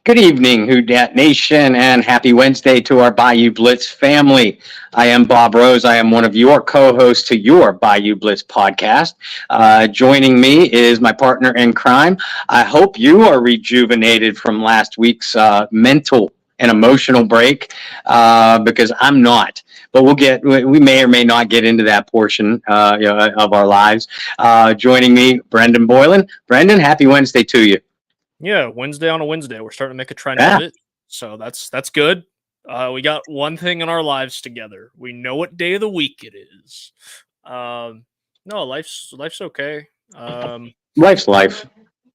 Good evening, Who Dat Nation, and happy Wednesday to our Bayou Blitz family. I am Bob Rose. I am one of your co-hosts to your Bayou Blitz podcast. Joining me is my partner in crime. I hope you are rejuvenated from last week's mental and emotional break, because I'm not. But we may or may not get into that portion of our lives. Joining me, Brendan Boylan. Brendan, happy Wednesday to you. Yeah, Wednesday on a Wednesday. We're starting to make a trend Yeah. of it. So that's good. We got one thing in our lives together. We know what day of the week it is. No, life's okay. Life's life.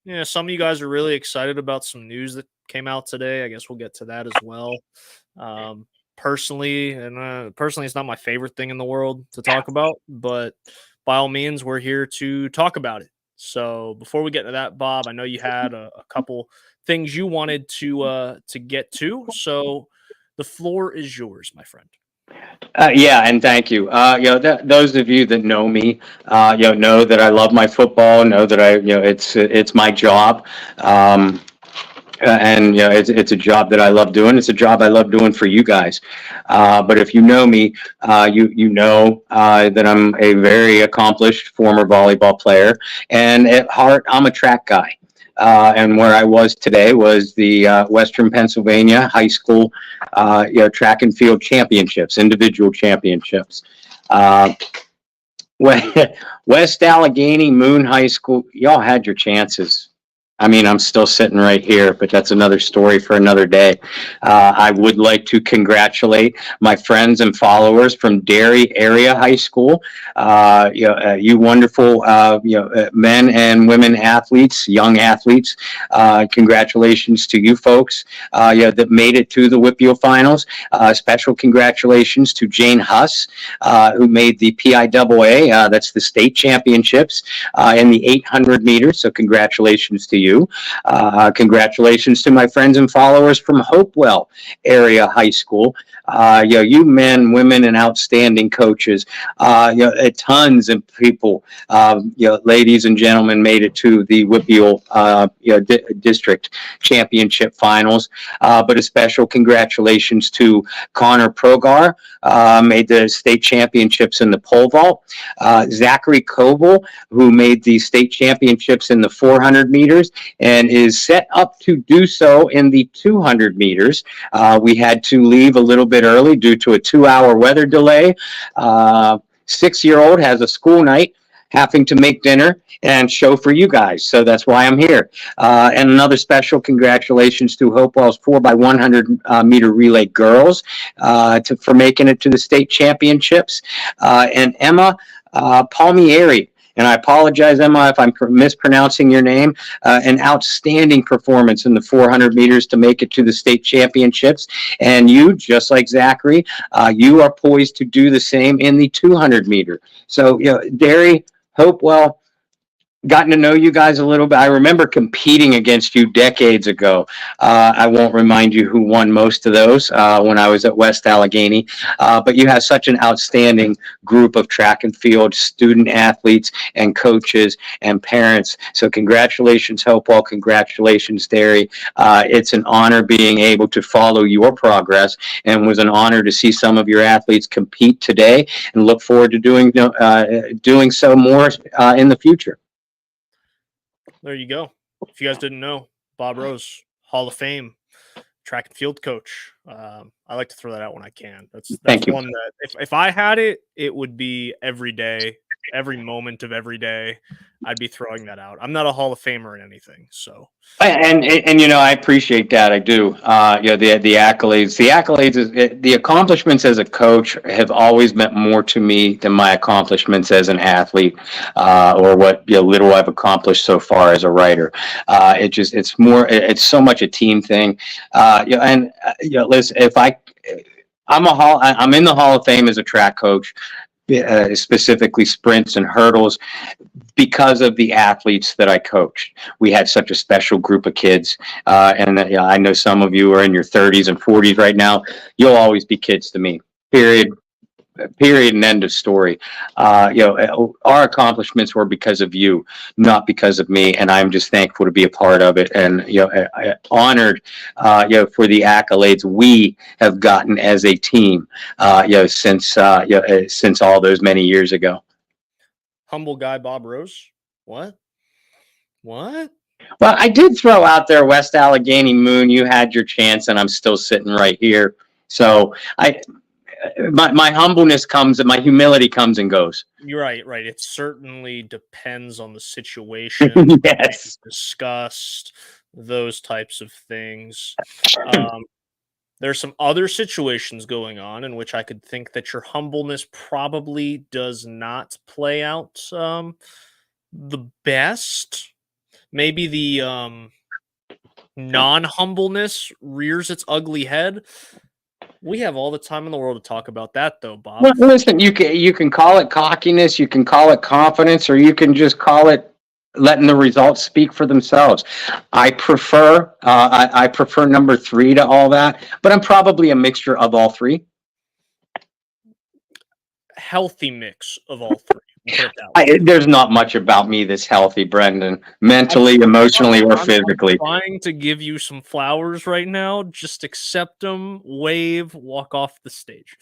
Yeah, some of you guys are really excited about some news that came out today. I guess we'll get to that as well. Personally, it's not my favorite thing in the world to talk about, but by all means, we're here to talk about it. So before we get to that, Bob, I know you had a couple things you wanted to get to. So the floor is yours, my friend. Yeah, and thank you. Those of you that know me, know that I love my football. Know that it's my job. And it's a job that I love doing. It's a job I love doing for you guys. But if you know me, you know that I'm a very accomplished former volleyball player, and at heart, I'm a track guy. And where I was today was the Western Pennsylvania High School, track and field championships, individual championships. West Allegheny Moon High School, y'all had your chances. I mean, I'm still sitting right here, but that's another story for another day. I would like to congratulate my friends and followers from Derry Area High School. You wonderful, men and women athletes, young athletes. Congratulations to you folks, that made it to the WPIAL finals. Special congratulations to Jane Huss, who made the PIAA. That's the state championships in the 800 meters. So congratulations to you. Congratulations to my friends and followers from Hopewell Area High School. You men, women, and outstanding coaches. Tons of people, ladies and gentlemen, made it to the WPIAL district championship finals. But a special congratulations to Connor Progar, made the state championships in the pole vault. Zachary Coble, who made the state championships in the 400 meters and is set up to do so in the 200 meters. We had to leave a little bit early due to a 2-hour weather delay. 6-year-old has a school night, having to make dinner and show for you guys. So that's why I'm here. And another special congratulations to Hopewell's 4x100 meter relay girls for making it to the state championships. And Emma Palmieri. And I apologize, Emma, if I'm mispronouncing your name. An outstanding performance in the 400 meters to make it to the state championships. And you, just like Zachary, you are poised to do the same in the 200 meter. So, Derry, Hopewell, gotten to know you guys a little bit. I remember competing against you decades ago. I won't remind you who won most of those when I was at West Allegheny. But you have such an outstanding group of track and field student athletes and coaches and parents. So congratulations, Hopewell. Congratulations, Derry. It's an honor being able to follow your progress, and was an honor to see some of your athletes compete today, and look forward to doing so more in the future. There you go. If you guys didn't know, Bob Rose, Hall of Fame track and field coach. I like to throw that out when I can. That's one that if I had it, it would be every day, every moment of every day. I'd be throwing that out. I'm not a Hall of Famer in anything, so. And I appreciate that. I do. The accolades, the accomplishments as a coach have always meant more to me than my accomplishments as an athlete, or what little I've accomplished so far as a writer. It's so much a team thing. Listen, I'm in the Hall of Fame as a track coach. Specifically sprints and hurdles, because of the athletes that I coached. We had such a special group of kids, and I know some of you are in your 30s and 40s right now. You'll always be kids to me, period. period and end of story. Our accomplishments were because of you, not because of me, and I'm just thankful to be a part of it, and honored, for the accolades we have gotten as a team, since all those many years ago. Humble guy, Bob Rose. What? What? Well, I did throw out there West Allegheny Moon. You had your chance, and I'm still sitting right here. So my humbleness comes, and my humility comes and goes. You're right. Right. It certainly depends on the situation. Yes. Discussed those types of things. There's some other situations going on in which I could think that your humbleness probably does not play out the best. Maybe the non-humbleness rears its ugly head. We have all the time in the world to talk about that, though, Bob. Well, listen, you can call it cockiness, you can call it confidence, or you can just call it letting the results speak for themselves. I prefer number 3 to all that, but I'm probably a mixture of all three. Healthy mix of all three. There's not much about me that's healthy, Brendan, mentally, emotionally, or physically. I'm trying to give you some flowers right now. Just accept them, wave, walk off the stage.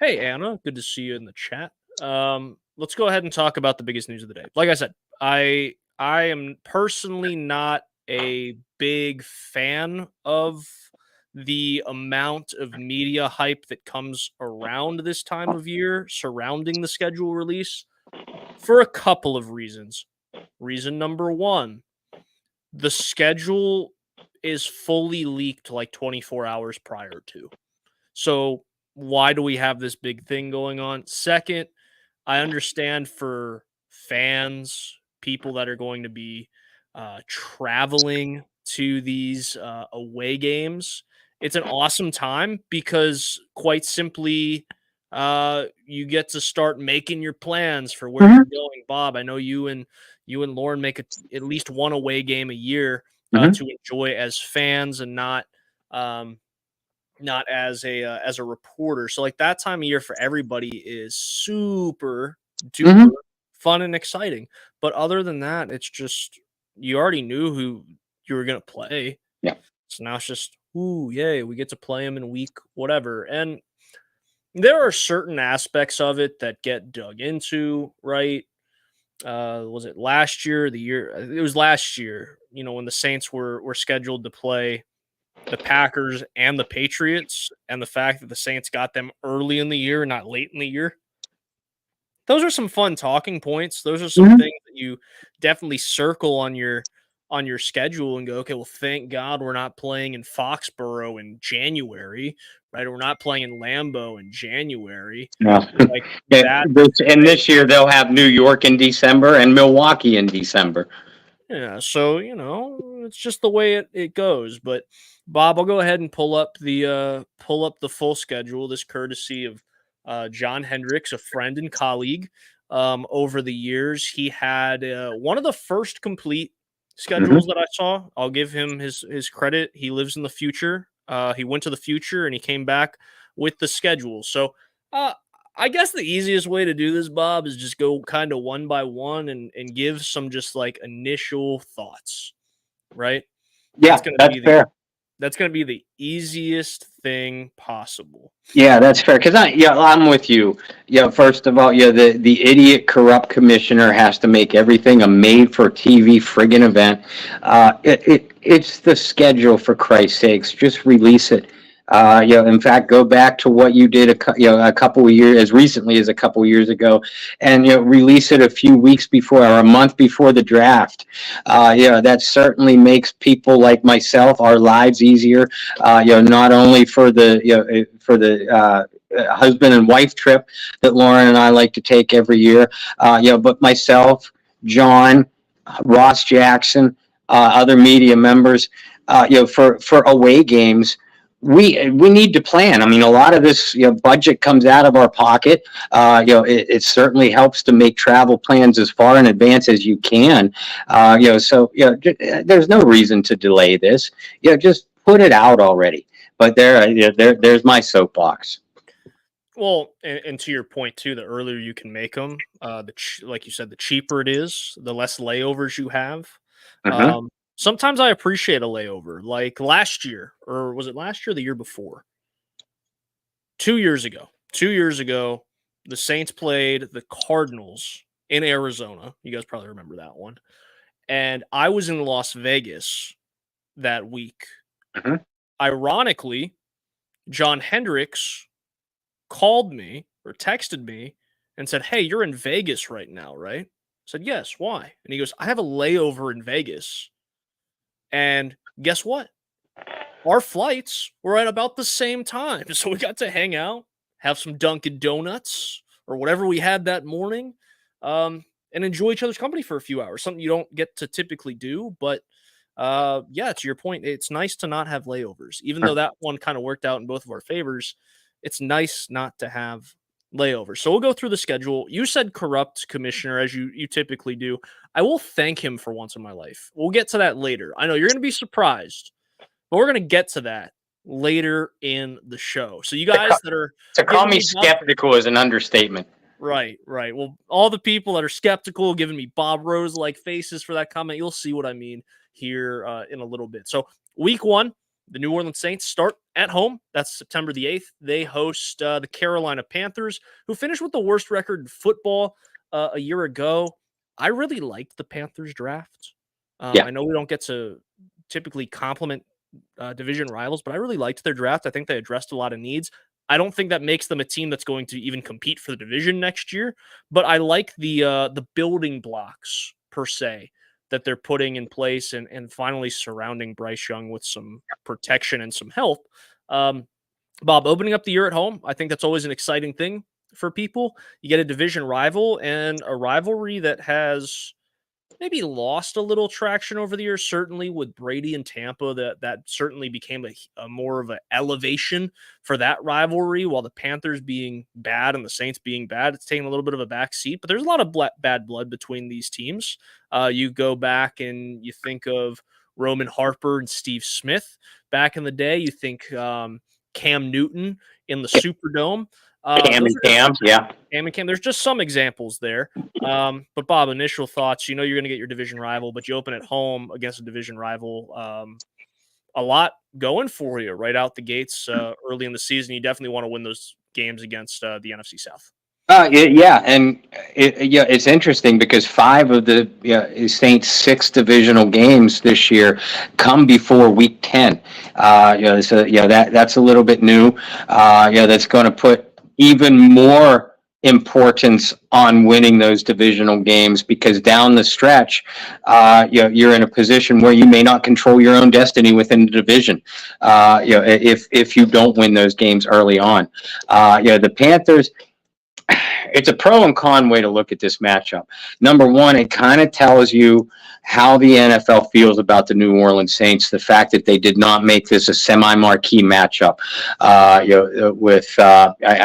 Hey, Anna, good to see you in the chat. Let's go ahead and talk about the biggest news of the day. Like I said, I am personally not a big fan of the amount of media hype that comes around this time of year surrounding the schedule release for a couple of reasons. Reason number one, the schedule is fully leaked like 24 hours prior to. So why do we have this big thing going on? Second, I understand for fans, people that are going to be traveling to these away games, it's an awesome time because quite simply, you get to start making your plans for where you're going. Bob, I know you and Lauren make at least one away game a year to enjoy as fans and not as a reporter. So like that time of year for everybody is super duper fun and exciting. But other than that, it's just you already knew who you were gonna play. Yeah. So now it's just, ooh, yay, we get to play them in week whatever. And there are certain aspects of it that get dug into, right? Was it last year? It was last year, when the Saints were scheduled to play the Packers and the Patriots, and the fact that the Saints got them early in the year, not late in the year. Those are some fun talking points. Those are some things that you definitely circle on your schedule and go, okay, well, thank God we're not playing in Foxborough in January, right? Or we're not playing in Lambeau in January. Yeah. Like that. And this year they'll have New York in December and Milwaukee in December. Yeah, so it's just the way it goes. But Bob, I'll go ahead and pull up the full schedule. This courtesy of John Hendricks, a friend and colleague. Over the years, he had one of the first complete schedules that I saw. I'll give him his credit. He lives in the future. He went to the future and he came back with the schedule. So I guess the easiest way to do this, Bob, is just go kind of one by one and give some just like initial thoughts, right? Yeah, that's fair. That's going to be the easiest thing possible. Yeah, that's fair. Because I'm with you. First of all, the idiot corrupt commissioner has to make everything a made-for-TV friggin' event. It's the schedule, for Christ's sakes. Just release it. In fact, go back to what you did a couple of years, as recently as a couple of years ago, and release it a few weeks before or a month before the draft. That certainly makes people like myself, our lives easier. Not only for the husband and wife trip that Lauren and I like to take every year, but myself, John, Ross Jackson, other media members, for away games. We need to plan. I mean, a lot of this budget comes out of our pocket. It certainly helps to make travel plans as far in advance as you can. So there's no reason to delay this. Just put it out already. But there's my soapbox. Well, and to your point too, the earlier you can make them, like you said, the cheaper it is, the less layovers you have. Mhm. Sometimes I appreciate a layover, like last year, or was it last year or the year before? 2 years ago. 2 years ago, the Saints played the Cardinals in Arizona. You guys probably remember that one. And I was in Las Vegas that week. Mhm. Ironically, John Hendricks called me or texted me and said, "Hey, you're in Vegas right now, right?" I said, "Yes, why?" And he goes, "I have a layover in Vegas." And guess what? Our flights were at about the same time. So we got to hang out, have some Dunkin' Donuts or whatever we had that morning, and enjoy each other's company for a few hours. Something you don't get to typically do. But yeah, to your point, it's nice to not have layovers. Even though that one kind of worked out in both of our favors, it's nice not to have layovers. So we'll go through the schedule. You said corrupt commissioner, as you typically do. I will thank him for once in my life. We'll get to that later. I know you're going to be surprised, but we're going to get to that later in the show. So you guys that are To call giving me me skeptical is an understatement. right. Well, all the people that are skeptical, giving me Bob Rose like faces for that comment, you'll see what I mean here in a little bit. So week one, the New Orleans Saints start at home. That's September the 8th. They host the Carolina Panthers, who finished with the worst record in football a year ago. I really liked the Panthers draft. Yeah. I know we don't get to typically compliment division rivals, but I really liked their draft. I think they addressed a lot of needs. I don't think that makes them a team that's going to even compete for the division next year, but I like the building blocks per se that they're putting in place and finally surrounding Bryce Young with some protection and some help. Bob, opening up the year at home, I think that's always an exciting thing for people. You get a division rival and a rivalry that has maybe lost a little traction over the years. Certainly with Brady and Tampa, that certainly became a more of an elevation for that rivalry. While the Panthers being bad and the Saints being bad, it's taking a little bit of a back seat. But there's a lot of bad blood between these teams. You go back and you think of Roman Harper and Steve Smith back in the day. You think Cam Newton in the Superdome. Cam and Cam, yeah. Cam and Cam. There's just some examples there. But Bob, initial thoughts. You know you're going to get your division rival, but you open at home against a division rival. A lot going for you right out the gates early in the season. You definitely want to win those games against the NFC South. Yeah, and it's interesting because 5 of the Saints' 6 divisional games this year come before Week 10. So that's a little bit new. That's going to put even more importance on winning those divisional games because down the stretch, you're in a position where you may not control your own destiny within the division. If you don't win those games early on, the Panthers. It's a pro and con way to look at this matchup. Number one, it kind of tells you how the NFL feels about the New Orleans Saints. The fact that they did not make this a semi-marquee matchup. I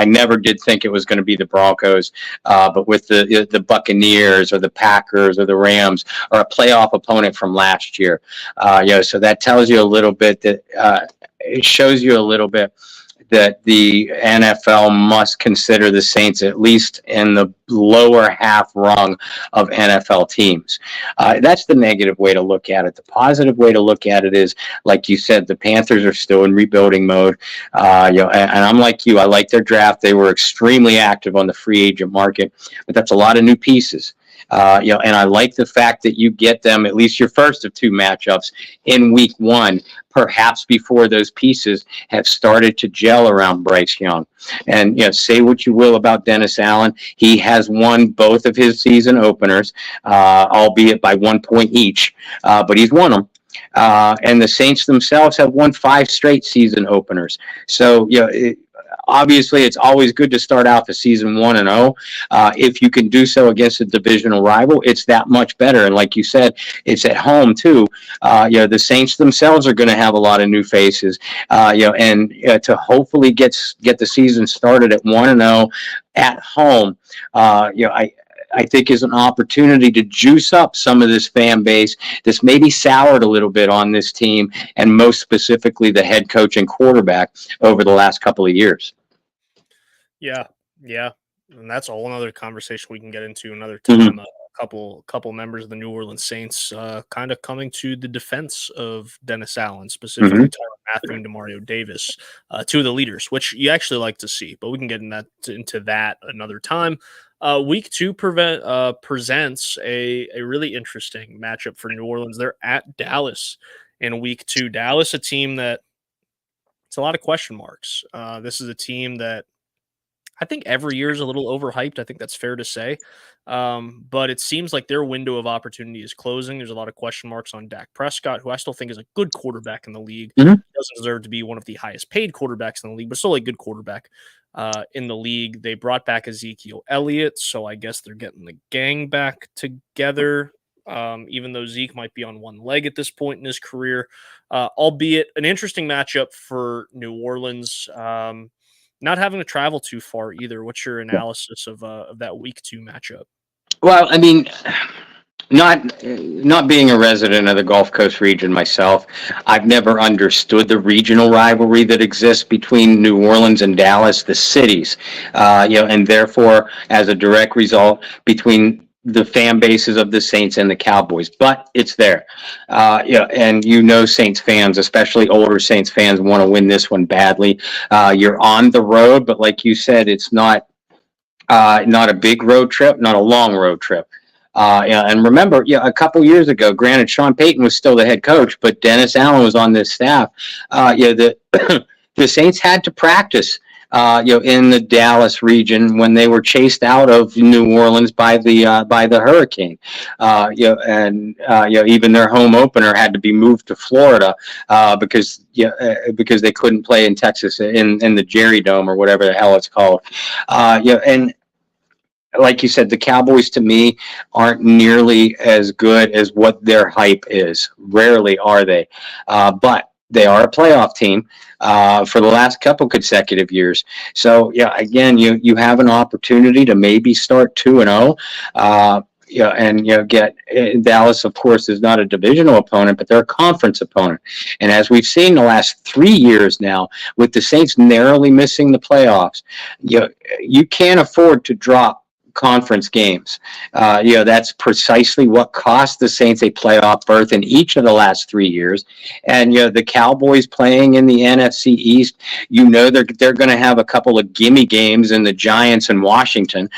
never did think it was going to be the Broncos, but with the Buccaneers or the Packers or the Rams or a playoff opponent from last year. So that tells you a little bit that it shows you a little bit that the NFL must consider the Saints at least in the lower half rung of NFL teams. That's the negative way to look at it. The positive way to look at it is, like you said, the Panthers are still in rebuilding mode. And I'm like you. I like their draft. They were extremely active on the free agent market, but that's a lot of new pieces. And I like the fact that you get them at least your first of 2 matchups in Week 1, perhaps before those pieces have started to gel around Bryce Young. And say what you will about Dennis Allen, he has won both of his season openers, albeit by 1 point each, but he's won them. And the Saints themselves have won 5 straight season openers. So obviously, it's always good to start out the season 1-0. If you can do so against a divisional rival, it's that much better. And like you said, it's at home too. The Saints themselves are going to have a lot of new faces. And to hopefully get the season started at 1-0 at home, I think is an opportunity to juice up some of this fan base that's maybe soured a little bit on this team, and most specifically the head coach and quarterback over the last couple of years. Yeah, yeah, and that's a whole other conversation we can get into another time. A couple members of the New Orleans Saints kind of coming to the defense of Dennis Allen, specifically Tyrann Mathieu and Demario Davis, two of the leaders, which you actually like to see, but we can get into that another time. Week 2 presents a really interesting matchup for New Orleans. They're at Dallas in week 2. Dallas, a team that it's a lot of question marks. This is a team that I think every year is a little overhyped. I think that's fair to say. But it seems like their window of opportunity is closing. There's a lot of question marks on Dak Prescott, who I still think is a good quarterback in the league. Doesn't deserve to be one of the highest paid quarterbacks in the league, but still a good quarterback in the league. They brought back Ezekiel Elliott, so I guess they're getting the gang back together. Even though Zeke might be on one leg at this point in his career, albeit an interesting matchup for New Orleans. Not having to travel too far either. What's your analysis of that week 2 matchup? Well, I mean, not being a resident of the Gulf Coast region myself, I've never understood the regional rivalry that exists between New Orleans and Dallas, the cities, and therefore, as a direct result, between the fan bases of the Saints and the Cowboys, but it's there. And Saints fans, especially older Saints fans, want to win this one badly. You're on the road, but like you said, it's not a big road trip, not a long road trip. And remember, a couple years ago, granted, Sean Payton was still the head coach, but Dennis Allen was on this staff. The Saints had to practice in the Dallas region when they were chased out of New Orleans by the hurricane. Even their home opener had to be moved to Florida because they couldn't play in Texas in the Jerry Dome or whatever the hell it's called. And like you said, the Cowboys to me aren't nearly as good as what their hype is. Rarely are they, but they are a playoff team for the last couple consecutive years. So again, you have an opportunity to maybe start 2-0. Get Dallas, of course, is not a divisional opponent, but they're a conference opponent. And as we've seen the last 3 years now, with the Saints narrowly missing the playoffs, you can't afford to drop conference games. That's precisely what cost the Saints a playoff berth in each of the last 3 years. And the Cowboys playing in the NFC East, they're going to have a couple of gimme games in the Giants and Washington.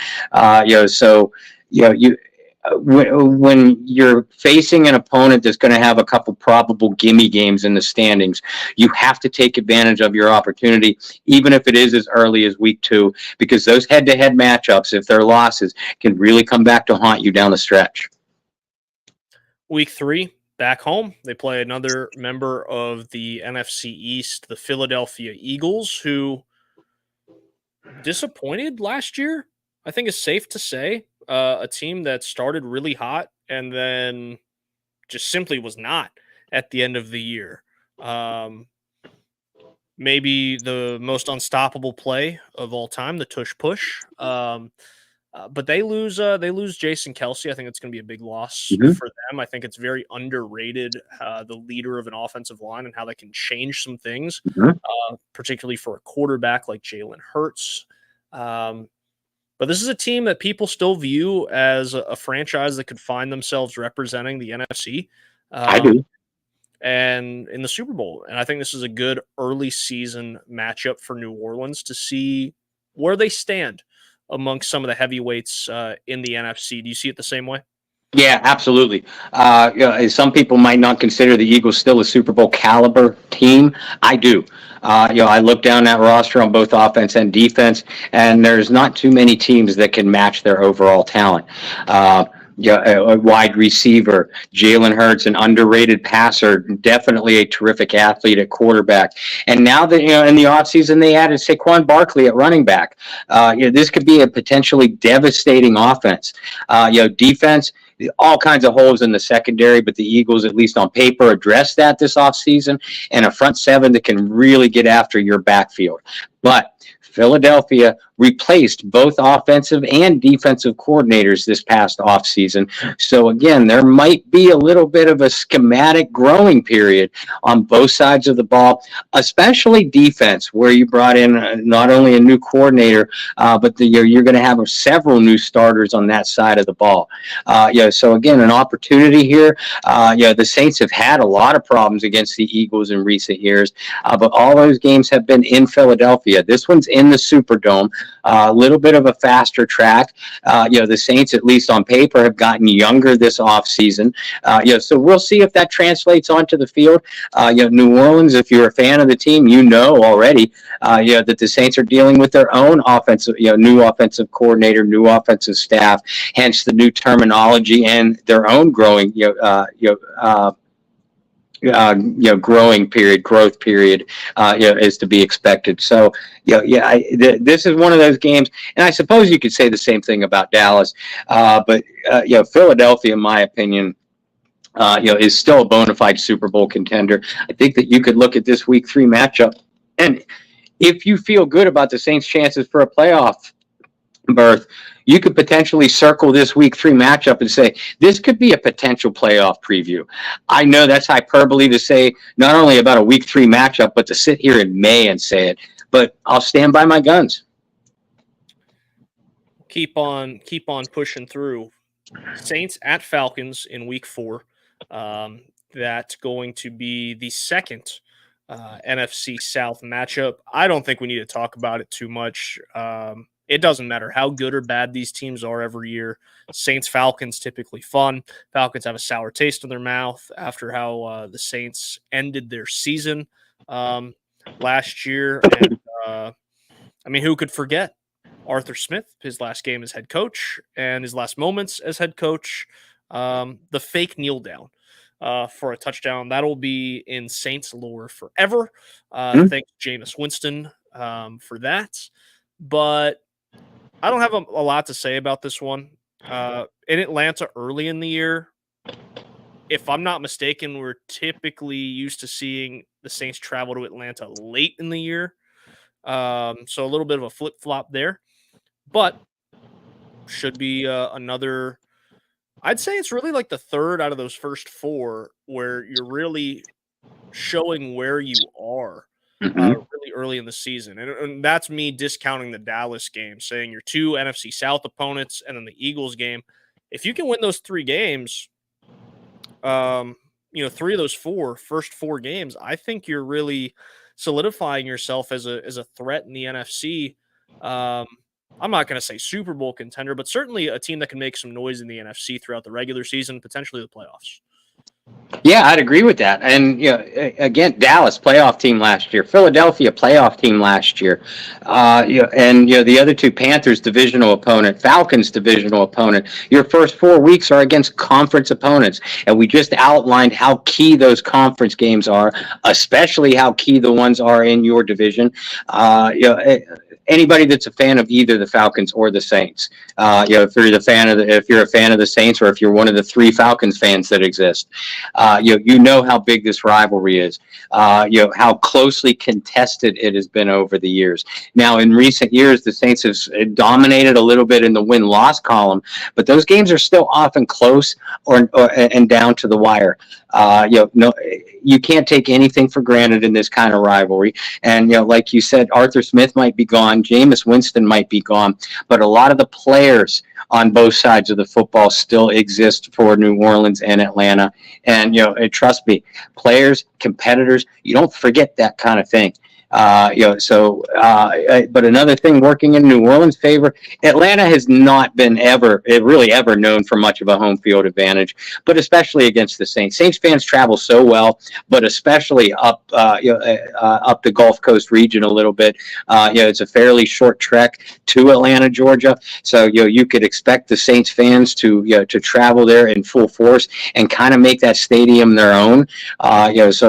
When you're facing an opponent that's going to have a couple probable gimme games in the standings, you have to take advantage of your opportunity, even if it is as early as week 2, because those head-to-head matchups, if they're losses, can really come back to haunt you down the stretch. Week 3, back home, they play another member of the NFC East, the Philadelphia Eagles, who disappointed last year, I think is safe to say. A team that started really hot and then just simply was not at the end of the year. Maybe the most unstoppable play of all time, the tush push. But they lose Jason Kelce. I think it's going to be a big loss for them. I think it's very underrated, the leader of an offensive line and how they can change some things, particularly for a quarterback like Jalen Hurts. But this is a team that people still view as a franchise that could find themselves representing the NFC. I do. And in the Super Bowl. And I think this is a good early season matchup for New Orleans to see where they stand amongst some of the heavyweights in the NFC. Do you see it the same way? Yeah, absolutely. Some people might not consider the Eagles still a Super Bowl caliber team. I do. I look down that roster on both offense and defense, and there's not too many teams that can match their overall talent. A wide receiver, Jalen Hurts, an underrated passer, definitely a terrific athlete at quarterback. And now that, in the offseason, they added Saquon Barkley at running back. This could be a potentially devastating offense. Defense, all kinds of holes in the secondary, but the Eagles, at least on paper, addressed that this offseason, and a front seven that can really get after your backfield. But Philadelphia replaced both offensive and defensive coordinators this past offseason. So again, there might be a little bit of a schematic growing period on both sides of the ball, especially defense, where you brought in not only a new coordinator, but you're going to have several new starters on that side of the ball. So again, an opportunity here. The Saints have had a lot of problems against the Eagles in recent years, but all those games have been in Philadelphia. This one's in the Superdome, a little bit of a faster track. The Saints, at least on paper, have gotten younger this offseason. So we'll see if that translates onto the field. New Orleans, if you're a fan of the team, you know already that the Saints are dealing with their own new offensive coordinator, new offensive staff, hence the new terminology and their own growing growth period, is to be expected. So, this is one of those games, and I suppose you could say the same thing about Dallas, but Philadelphia, in my opinion, is still a bona fide Super Bowl contender. I think that you could look at this Week 3 matchup, and if you feel good about the Saints' chances for a playoff berth, you could potentially circle this Week 3 matchup and say, this could be a potential playoff preview. I know that's hyperbole to say not only about a Week 3 matchup, but to sit here in May and say it. But I'll stand by my guns. Keep on pushing through. Saints at Falcons in Week 4. That's going to be the second NFC South matchup. I don't think we need to talk about it too much. It doesn't matter how good or bad these teams are every year. Saints-Falcons typically fun. Falcons have a sour taste in their mouth after how the Saints ended their season last year. And who could forget Arthur Smith, his last game as head coach and his last moments as head coach, the fake kneel down for a touchdown. That'll be in Saints lore forever. Thanks, Jameis Winston, for that. But I don't have a lot to say about this one. In Atlanta early in the year, if I'm not mistaken, we're typically used to seeing the Saints travel to Atlanta late in the year. So a little bit of a flip-flop there. But should be another – I'd say it's really like the third out of those first four where you're really showing where you are. Really early in the season. And that's me discounting the Dallas game, saying your two NFC South opponents and then the Eagles game. If you can win those three games, three of those first four games, I think you're really solidifying yourself as a threat in the NFC. I'm not going to say Super Bowl contender, but certainly a team that can make some noise in the NFC throughout the regular season, potentially the playoffs. Yeah, I'd agree with that. And, again, Dallas, playoff team last year. Philadelphia, playoff team last year. The other two, Panthers, divisional opponent. Falcons, divisional opponent. Your first 4 weeks are against conference opponents. And we just outlined how key those conference games are, especially how key the ones are in your division. Anybody that's a fan of either the Falcons or the Saints, if you're a fan of the Saints, or if you're one of the 3 Falcons fans that exist, you know how big this rivalry is. How closely contested it has been over the years. Now, in recent years, the Saints have dominated a little bit in the win-loss column, but those games are still often close and down to the wire. You can't take anything for granted in this kind of rivalry. And, like you said, Arthur Smith might be gone, Jameis Winston might be gone, but a lot of the players on both sides of the football still exist for New Orleans and Atlanta. And, trust me, players, competitors, you don't forget that kind of thing. But another thing working in New Orleans' favor, Atlanta has not been ever known for much of a home field advantage, but especially against the Saints. Saints fans travel so well, but especially up the Gulf Coast region a little bit. It's a fairly short trek to Atlanta, Georgia. So, you could expect the Saints fans to travel there in full force and kind of make that stadium their own. There's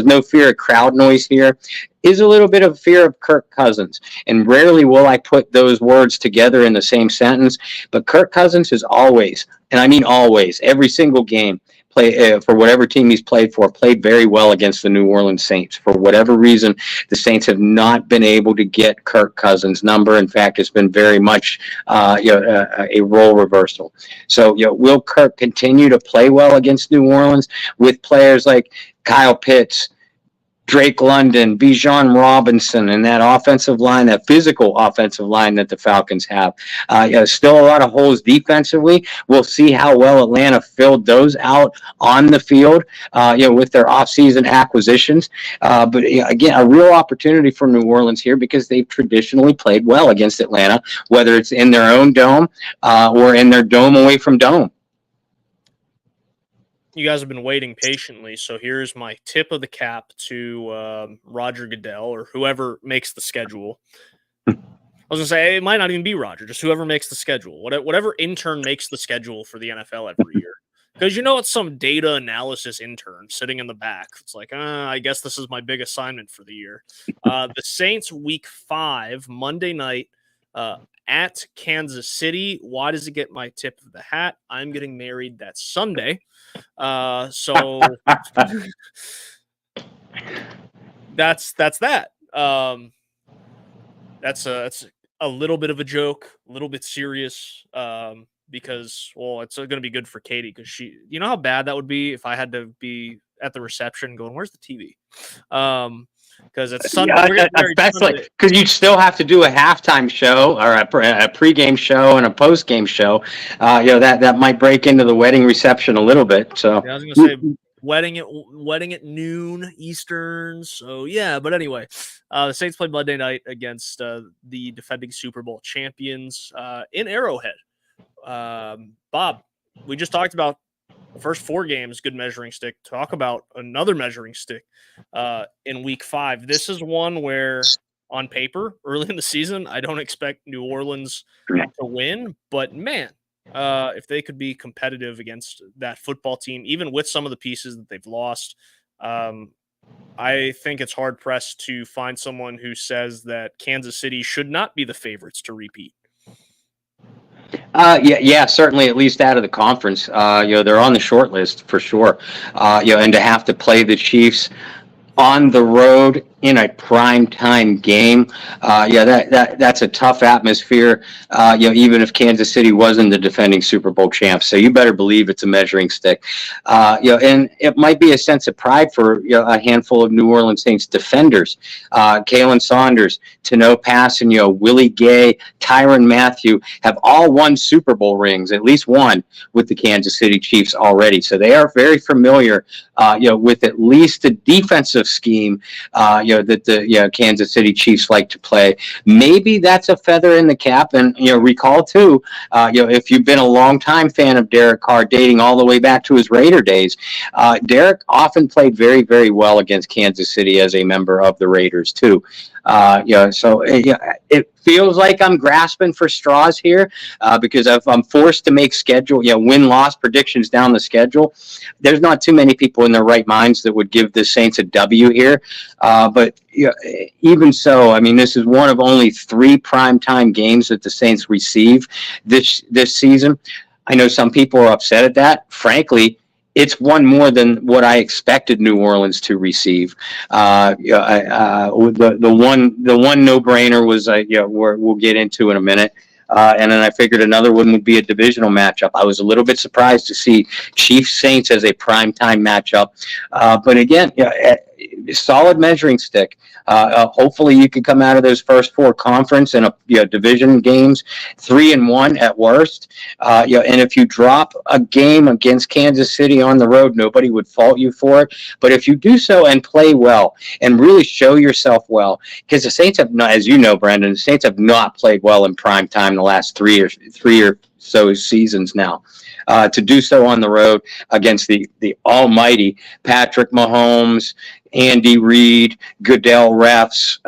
no fear of crowd noise here. Is a little bit of fear of Kirk Cousins. And rarely will I put those words together in the same sentence, but Kirk Cousins has always, and I mean always, every single game, for whatever team he's played for, played very well against the New Orleans Saints. For whatever reason, the Saints have not been able to get Kirk Cousins' number. In fact, it's been very much a role reversal. So, will Kirk continue to play well against New Orleans with players like Kyle Pitts, Drake London, Bijan Robinson, and that offensive line, that physical offensive line that the Falcons have? Still a lot of holes defensively. We'll see how well Atlanta filled those out on the field, with their offseason acquisitions. But again, a real opportunity for New Orleans here because they've traditionally played well against Atlanta, whether it's in their own dome or in their dome away from dome. You guys have been waiting patiently, so here's my tip of the cap to Roger Goodell or whoever makes the schedule. I was gonna say it might not even be Roger, just whoever makes the schedule, whatever intern makes the schedule for the NFL every year. Because it's some data analysis intern sitting in the back. It's like, I guess this is my big assignment for the year. The Saints Week 5 Monday night at Kansas City. Why does it get my tip of the hat? I'm getting married that Sunday. So that's that. That's a little bit of a joke, a little bit serious, because it's going to be good for Katie because you know how bad that would be if I had to be at the reception going, "Where's the TV?" Because it's Sunday, especially because you'd still have to do a halftime show or a pregame show and a postgame show. That might break into the wedding reception a little bit. So I was going to say wedding at noon Eastern. So yeah, but anyway, the Saints play Monday night against the defending Super Bowl champions in Arrowhead. Bob, we just talked about the first 4 games, good measuring stick. Talk about another measuring stick in Week 5. This is one where, on paper, early in the season, I don't expect New Orleans to win. But, man, if they could be competitive against that football team, even with some of the pieces that they've lost, I think it's hard-pressed to find someone who says that Kansas City should not be the favorites to repeat. Certainly, at least out of the conference. They're on the short list for sure. And to have to play the Chiefs on the road in a prime time game, that's a tough atmosphere. Even if Kansas City wasn't the defending Super Bowl champs, so you better believe it's a measuring stick. And it might be a sense of pride for a handful of New Orleans Saints defenders. Kalen Saunders, Tano Passanio, Willie Gay, Tyrann Mathieu have all won Super Bowl rings, at least one, with the Kansas City Chiefs already. So they are very familiar, with at least the defensive scheme, that the Kansas City Chiefs like to play. Maybe that's a feather in the cap. And recall too, if you've been a longtime fan of Derek Carr, dating all the way back to his Raider days, Derek often played very, very well against Kansas City as a member of the Raiders too. So it feels like I'm grasping for straws here because if I'm forced to make win-loss predictions down the schedule, there's not too many people in their right minds that would give the Saints a W here. But even so, I mean, this is one of only 3 primetime games that the Saints receive this season. I know some people are upset at that. Frankly, it's one more than what I expected New Orleans to receive. The one no-brainer was we'll get into in a minute. And then I figured another one would be a divisional matchup. I was a little bit surprised to see Chiefs Saints as a primetime matchup. But again, solid measuring stick. Hopefully you can come out of those first 4 conference and division games 3-1 at worst. And if you drop a game against Kansas City on the road, nobody would fault you for it. But if you do so and play well and really show yourself well, because the Saints have not, as you know, Brandon, the Saints have not played well in prime time the last 3 or so seasons now. To do so on the road against the almighty Patrick Mahomes, Andy Reid, Goodell refs,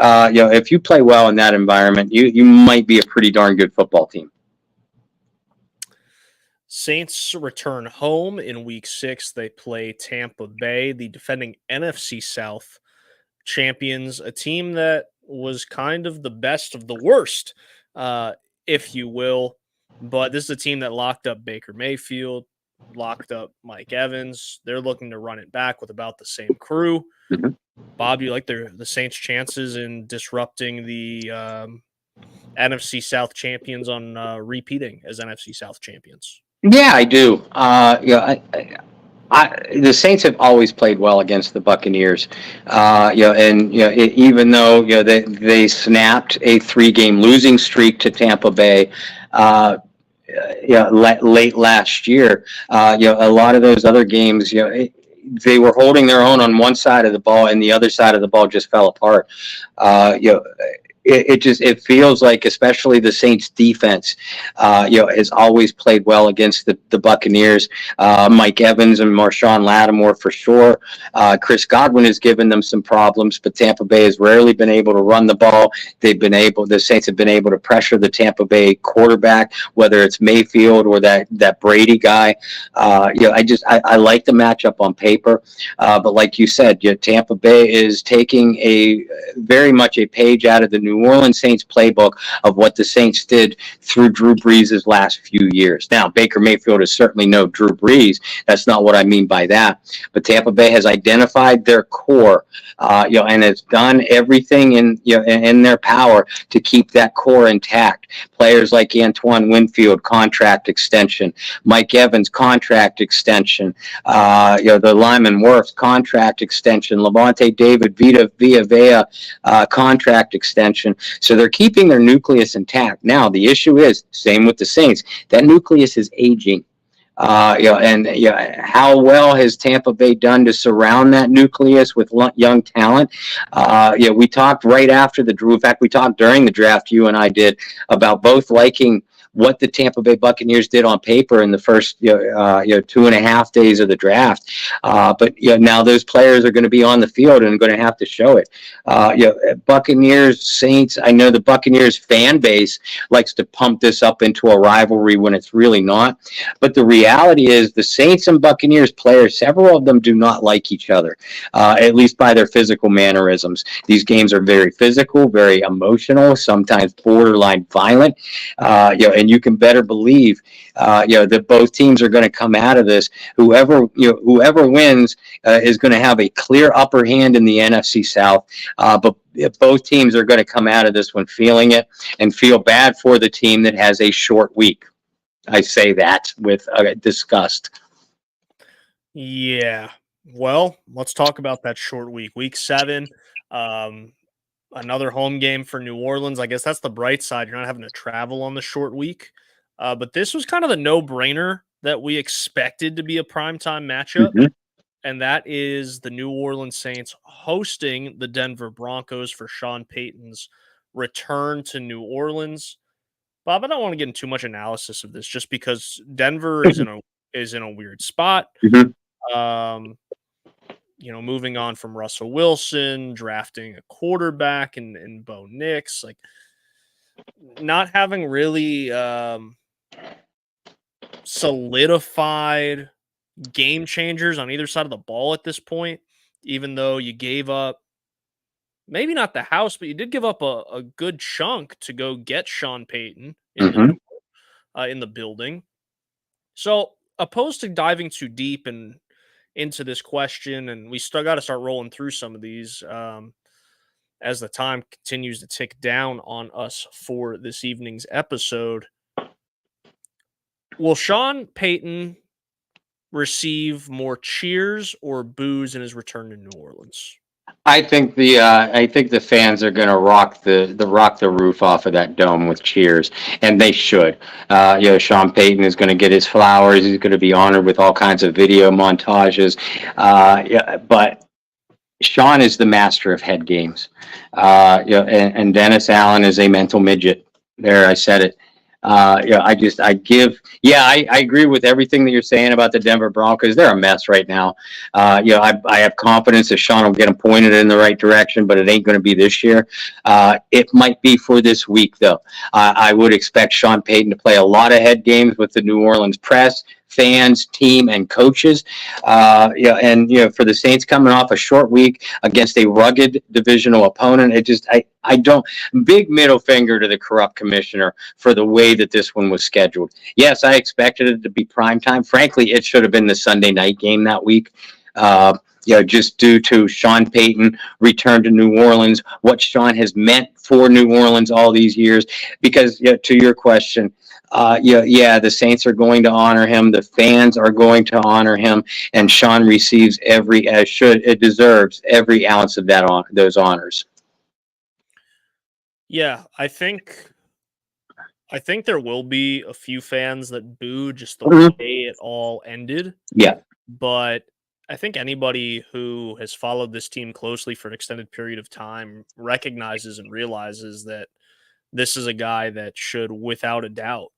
if you play well in that environment, you might be a pretty darn good football team. Saints return home in Week 6. They play Tampa Bay, the defending NFC South champions, a team that was kind of the best of the worst, if you will. But this is a team that locked up Baker Mayfield, locked up Mike Evans. They're looking to run it back with about the same crew. Mhm. Bob, you like the Saints' chances in disrupting the NFC South champions on repeating as NFC South champions? Yeah, I do. The Saints have always played well against the Buccaneers. Even though they snapped a 3-game losing streak to Tampa Bay. Late last year, a lot of those other games, they were holding their own on one side of the ball, and the other side of the ball just fell apart. Uh, you know, it feels like, especially the Saints defense, has always played well against the Buccaneers. Mike Evans and Marshawn Lattimore for sure. Chris Godwin has given them some problems, but Tampa Bay has rarely been able to run the ball. The Saints have been able to pressure the Tampa Bay quarterback, whether it's Mayfield or that Brady guy. I like the matchup on paper, but like you said, Tampa Bay is taking very much a page out of the New Orleans Saints playbook of what the Saints did through Drew Brees' last few years. Now, Baker Mayfield is certainly no Drew Brees. That's not what I mean by that. But Tampa Bay has identified their core, and has done everything in their power to keep that core intact. Players like Antoine Winfield, contract extension. Mike Evans, contract extension. The Lyman Wirfs, contract extension. Levante David Vita Vea, contract extension. So they're keeping their nucleus intact. Now, the issue is, same with the Saints, that nucleus is aging. How well has Tampa Bay done to surround that nucleus with young talent? We talked right after the draft. In fact, we talked during the draft, you and I did, about both liking what the Tampa Bay Buccaneers did on paper in the first 2.5 days of the draft. But now those players are going to be on the field and going to have to show it. Buccaneers, Saints, I know the Buccaneers fan base likes to pump this up into a rivalry when it's really not. But the reality is the Saints and Buccaneers players, several of them do not like each other, at least by their physical mannerisms. These games are very physical, very emotional, sometimes borderline violent. And you can better believe, that both teams are going to come out of this. Whoever wins is going to have a clear upper hand in the NFC South. But both teams are going to come out of this one feeling it and feel bad for the team that has a short week. I say that with disgust. Yeah. Well, let's talk about that short week. Week 7. Another home game for New Orleans. I guess that's the bright side. You're not having to travel on the short week. But this was kind of the no-brainer that we expected to be a primetime matchup. Mm-hmm. And that is the New Orleans Saints hosting the Denver Broncos for Sean Payton's return to New Orleans. Bob, I don't want to get into too much analysis of this just because Denver is in a weird spot. Mm-hmm. Moving on from Russell Wilson, drafting a quarterback in Bo Nix, like not having really solidified game changers on either side of the ball at this point, even though you gave up maybe not the house, but you did give up a good chunk to go get Sean Payton in the building. So opposed to diving too deep into this question, and we still got to start rolling through some of these as the time continues to tick down on us for this evening's episode. Will Sean Payton receive more cheers or boos in his return to New Orleans? I think the fans are going to rock the roof off of that dome with cheers, and they should. Sean Payton is going to get his flowers. He's going to be honored with all kinds of video montages. But Sean is the master of head games. And Dennis Allen is a mental midget. There, I said it. I agree with everything that you're saying about the Denver Broncos. They're a mess right now. I have confidence that Sean will get them pointed in the right direction, but it ain't going to be this year. It might be for this week, though. I would expect Sean Payton to play a lot of head games with the New Orleans press, fans, team, and coaches. For the Saints coming off a short week against a rugged divisional opponent, I don't, big middle finger to the corrupt commissioner for the way that this one was scheduled. Yes, I expected it to be prime time. Frankly, it should have been the Sunday night game that week. Just due to Sean Payton return to New Orleans, what Sean has meant for New Orleans all these years. Because to your question, the Saints are going to honor him. The fans are going to honor him, and Sean receives it deserves every ounce of those honors. Yeah, I think there will be a few fans that boo just the way it all ended. Yeah. But I think anybody who has followed this team closely for an extended period of time recognizes and realizes that this is a guy that should, without a doubt,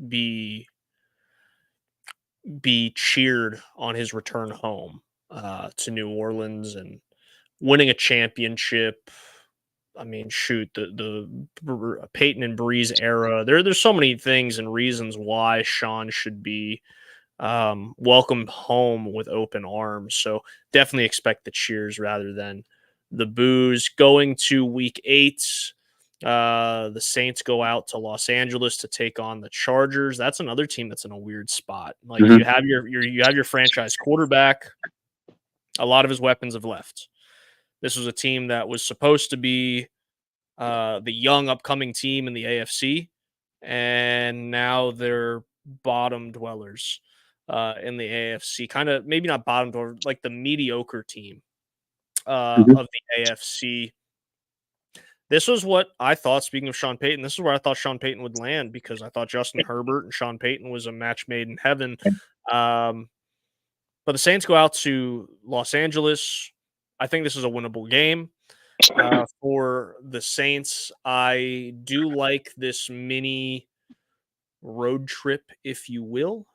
be cheered on his return home to New Orleans and winning a championship. I mean, shoot, the Peyton and Breeze era. There's so many things and reasons why Sean should be welcomed home with open arms. So definitely expect the cheers rather than the boos. Going to week 8, the Saints go out to Los Angeles to take on the Chargers. That's another team that's in a weird spot. Like you have your franchise quarterback. A lot of his weapons have left. This was a team that was supposed to be the young upcoming team in the AFC, and now they're bottom dwellers in the AFC. Kind of maybe not bottom dweller, like the mediocre team of the AFC. This was what I thought, speaking of Sean Payton, this is where I thought Sean Payton would land, because I thought Justin Herbert and Sean Payton was a match made in heaven. But the Saints go out to Los Angeles. I think this is a winnable game for the Saints. I do like this mini road trip, if you will,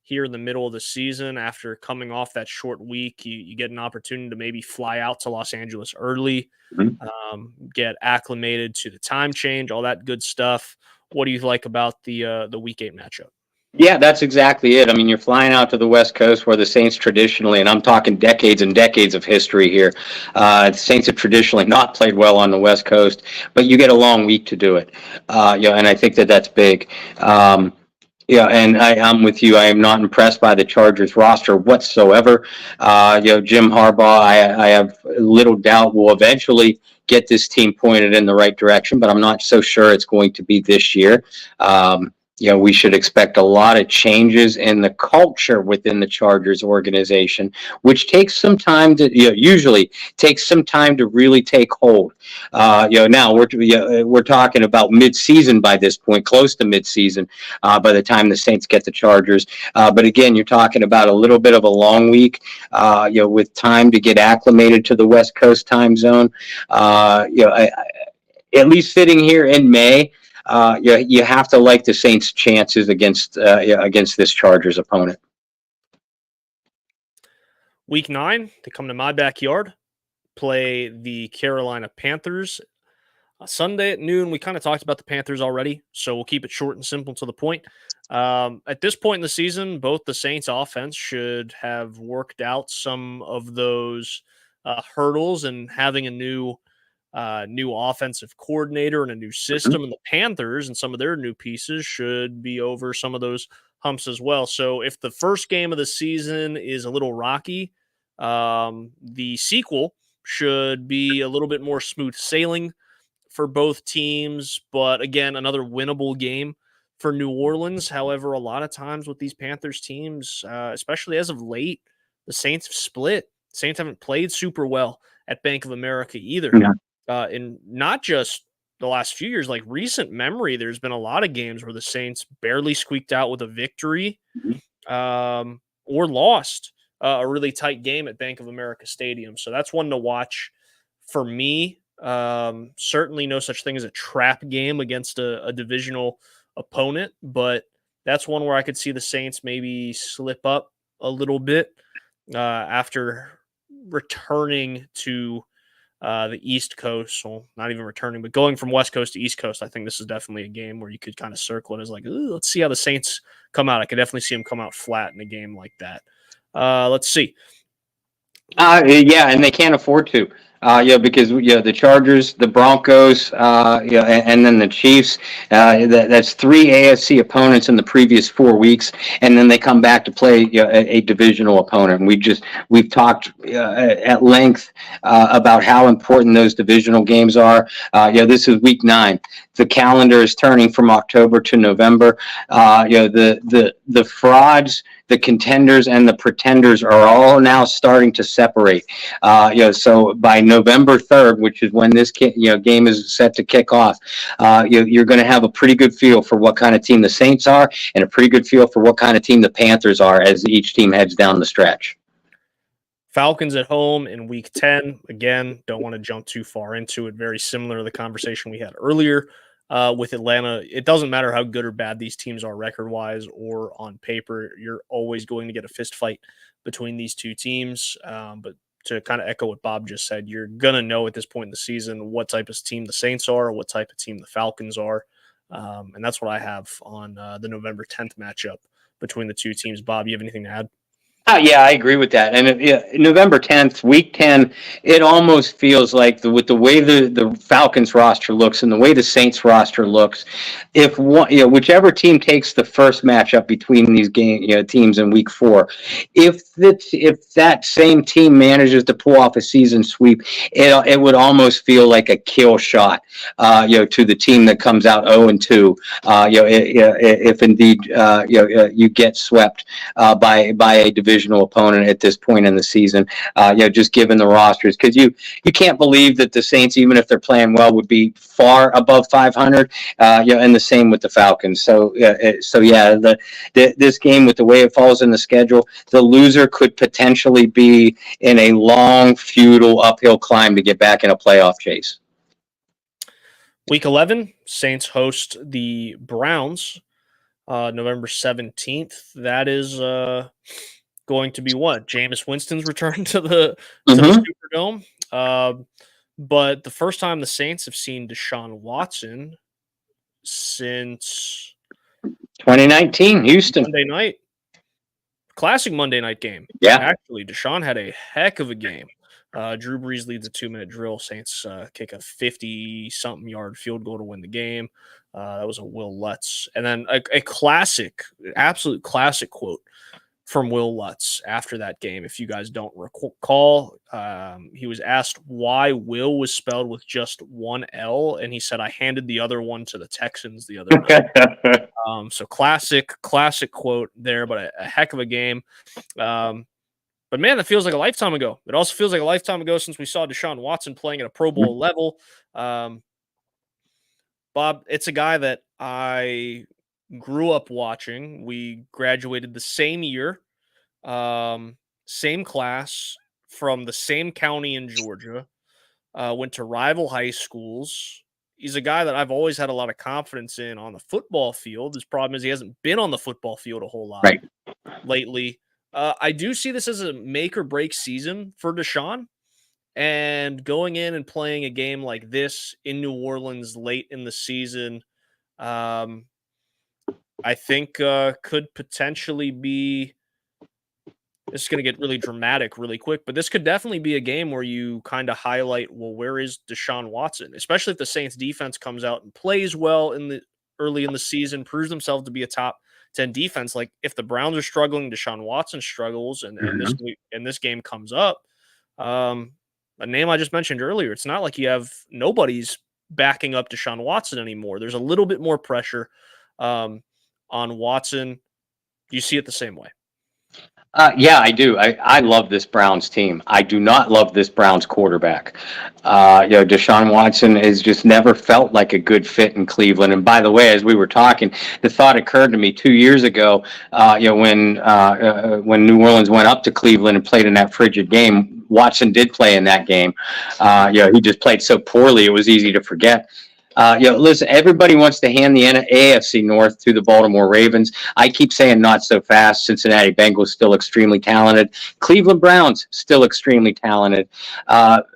here in the middle of the season. After coming off that short week, you get an opportunity to maybe fly out to Los Angeles early, get acclimated to the time change, all that good stuff. What do you like about the week 8 matchup? Yeah, that's exactly it. I mean, you're flying out to the West Coast, where the Saints traditionally, and I'm talking decades and decades of history here, the Saints have traditionally not played well on the West Coast, but you get a long week to do it. And I think that's big. And I'm with you. I am not impressed by the Chargers roster whatsoever. Jim Harbaugh, I have little doubt, will eventually get this team pointed in the right direction, but I'm not so sure it's going to be this year. We should expect a lot of changes in the culture within the Chargers organization, which takes some time to, usually takes some time to really take hold. Now we're talking about mid-season by this point, close to mid-season, by the time the Saints get the Chargers. But again, you're talking about a little bit of a long week, with time to get acclimated to the West Coast time zone. At least sitting here in May, you have to like the Saints' chances against this Chargers opponent. Week 9, they come to my backyard, play the Carolina Panthers. Sunday at noon. We kind of talked about the Panthers already, so we'll keep it short and simple to the point. At this point in the season, both the Saints offense should have worked out some of those hurdles, and having a new offensive coordinator and a new system, and the Panthers and some of their new pieces should be over some of those humps as well. So if the first game of the season is a little rocky, the sequel should be a little bit more smooth sailing for both teams. But again, another winnable game for New Orleans. However, a lot of times with these Panthers teams, especially as of late, the Saints have split. Saints haven't played super well at Bank of America either. In not just the last few years, like recent memory, there's been a lot of games where the Saints barely squeaked out with a victory, or lost a really tight game at Bank of America Stadium. So that's one to watch for me. Certainly no such thing as a trap game against a divisional opponent, but that's one where I could see the Saints maybe slip up a little bit after returning to the East Coast. Well, not even returning, but going from West Coast to East Coast, I think this is definitely a game where you could kind of circle it as like, let's see how the Saints come out. I could definitely see them come out flat in a game like that. Let's see. Yeah, and they can't afford to. Because the Chargers, the Broncos, and then the Chiefs. That's 3 AFC opponents in the previous 4 weeks, and then they come back to play a divisional opponent. And we've talked at length about how important those divisional games are. This is week 9. The calendar is turning from October to November. The frauds, the contenders, and the pretenders are all now starting to separate. So by November 3rd, which is when this game is set to kick off, you're going to have a pretty good feel for what kind of team the Saints are, and a pretty good feel for what kind of team the Panthers are as each team heads down the stretch. Falcons at home in week 10. Again, don't want to jump too far into it. Very similar to the conversation we had earlier with Atlanta. It doesn't matter how good or bad these teams are record-wise or on paper. You're always going to get a fist fight between these two teams. But to kind of echo what Bob just said, you're going to know at this point in the season what type of team the Saints are, what type of team the Falcons are. And that's what I have on the November 10th matchup between the two teams. Bob, you have anything to add? Yeah, I agree with that. And November 10th, week 10, it almost feels like with the way the Falcons roster looks and the way the Saints roster looks, if whichever team takes the first matchup between these teams in week 4, if that same team manages to pull off a season sweep, it would almost feel like a kill shot, to the team that comes out 0-2, if indeed you get swept by a divisional opponent at this point in the season, just given the rosters, because you can't believe that the Saints, even if they're playing well, would be far above 500, and the same with the Falcons. So this game, with the way it falls in the schedule, the loser could potentially be in a long, futile uphill climb to get back in a playoff chase. Week 11, Saints host the Browns, November 17th. That is going to be what? Jameis Winston's return to the Superdome. But the first time the Saints have seen Deshaun Watson since 2019, Houston. Monday night. Classic Monday night game. Yeah. Actually, Deshaun had a heck of a game. Drew Brees leads a 2-minute drill. Saints kick a 50-something yard field goal to win the game. That was a Will Lutz. And then a classic, absolute classic quote from Will Lutz after that game. If you guys don't recall, he was asked why Will was spelled with just one L, and he said, "I handed the other one to the Texans the other night." So classic quote there, but a heck of a game. But man, that feels like a lifetime ago. It also feels like a lifetime ago since we saw Deshaun Watson playing at a Pro Bowl level. Bob, it's a guy that I grew up watching. We graduated the same year, same class, from the same county in Georgia, went to rival high schools. He's a guy that I've always had a lot of confidence in on the football field. His problem is he hasn't been on the football field a whole lot lately. I do see this as a make or break season for Deshaun, and going in and playing a game like this in New Orleans late in the season, I think could potentially be. This is going to get really dramatic really quick, but this could definitely be a game where you kind of highlight, well, where is Deshaun Watson? Especially if the Saints defense comes out and plays well early in the season, proves themselves to be a top 10 defense. Like if the Browns are struggling, Deshaun Watson struggles, and this game comes up. A name I just mentioned earlier, it's not like you have nobody's backing up Deshaun Watson anymore. There's a little bit more pressure on Watson. Do you see it the same way? Yeah, I do. I love this Browns team. I do not love this Browns quarterback. Deshaun Watson has just never felt like a good fit in Cleveland. And by the way, as we were talking, the thought occurred to me 2 years ago, when New Orleans went up to Cleveland and played in that frigid game. Watson did play in that game. He just played so poorly, it was easy to forget. Listen, everybody wants to hand the AFC North to the Baltimore Ravens. I keep saying not so fast. Cincinnati Bengals still extremely talented. Cleveland Browns still extremely talented. But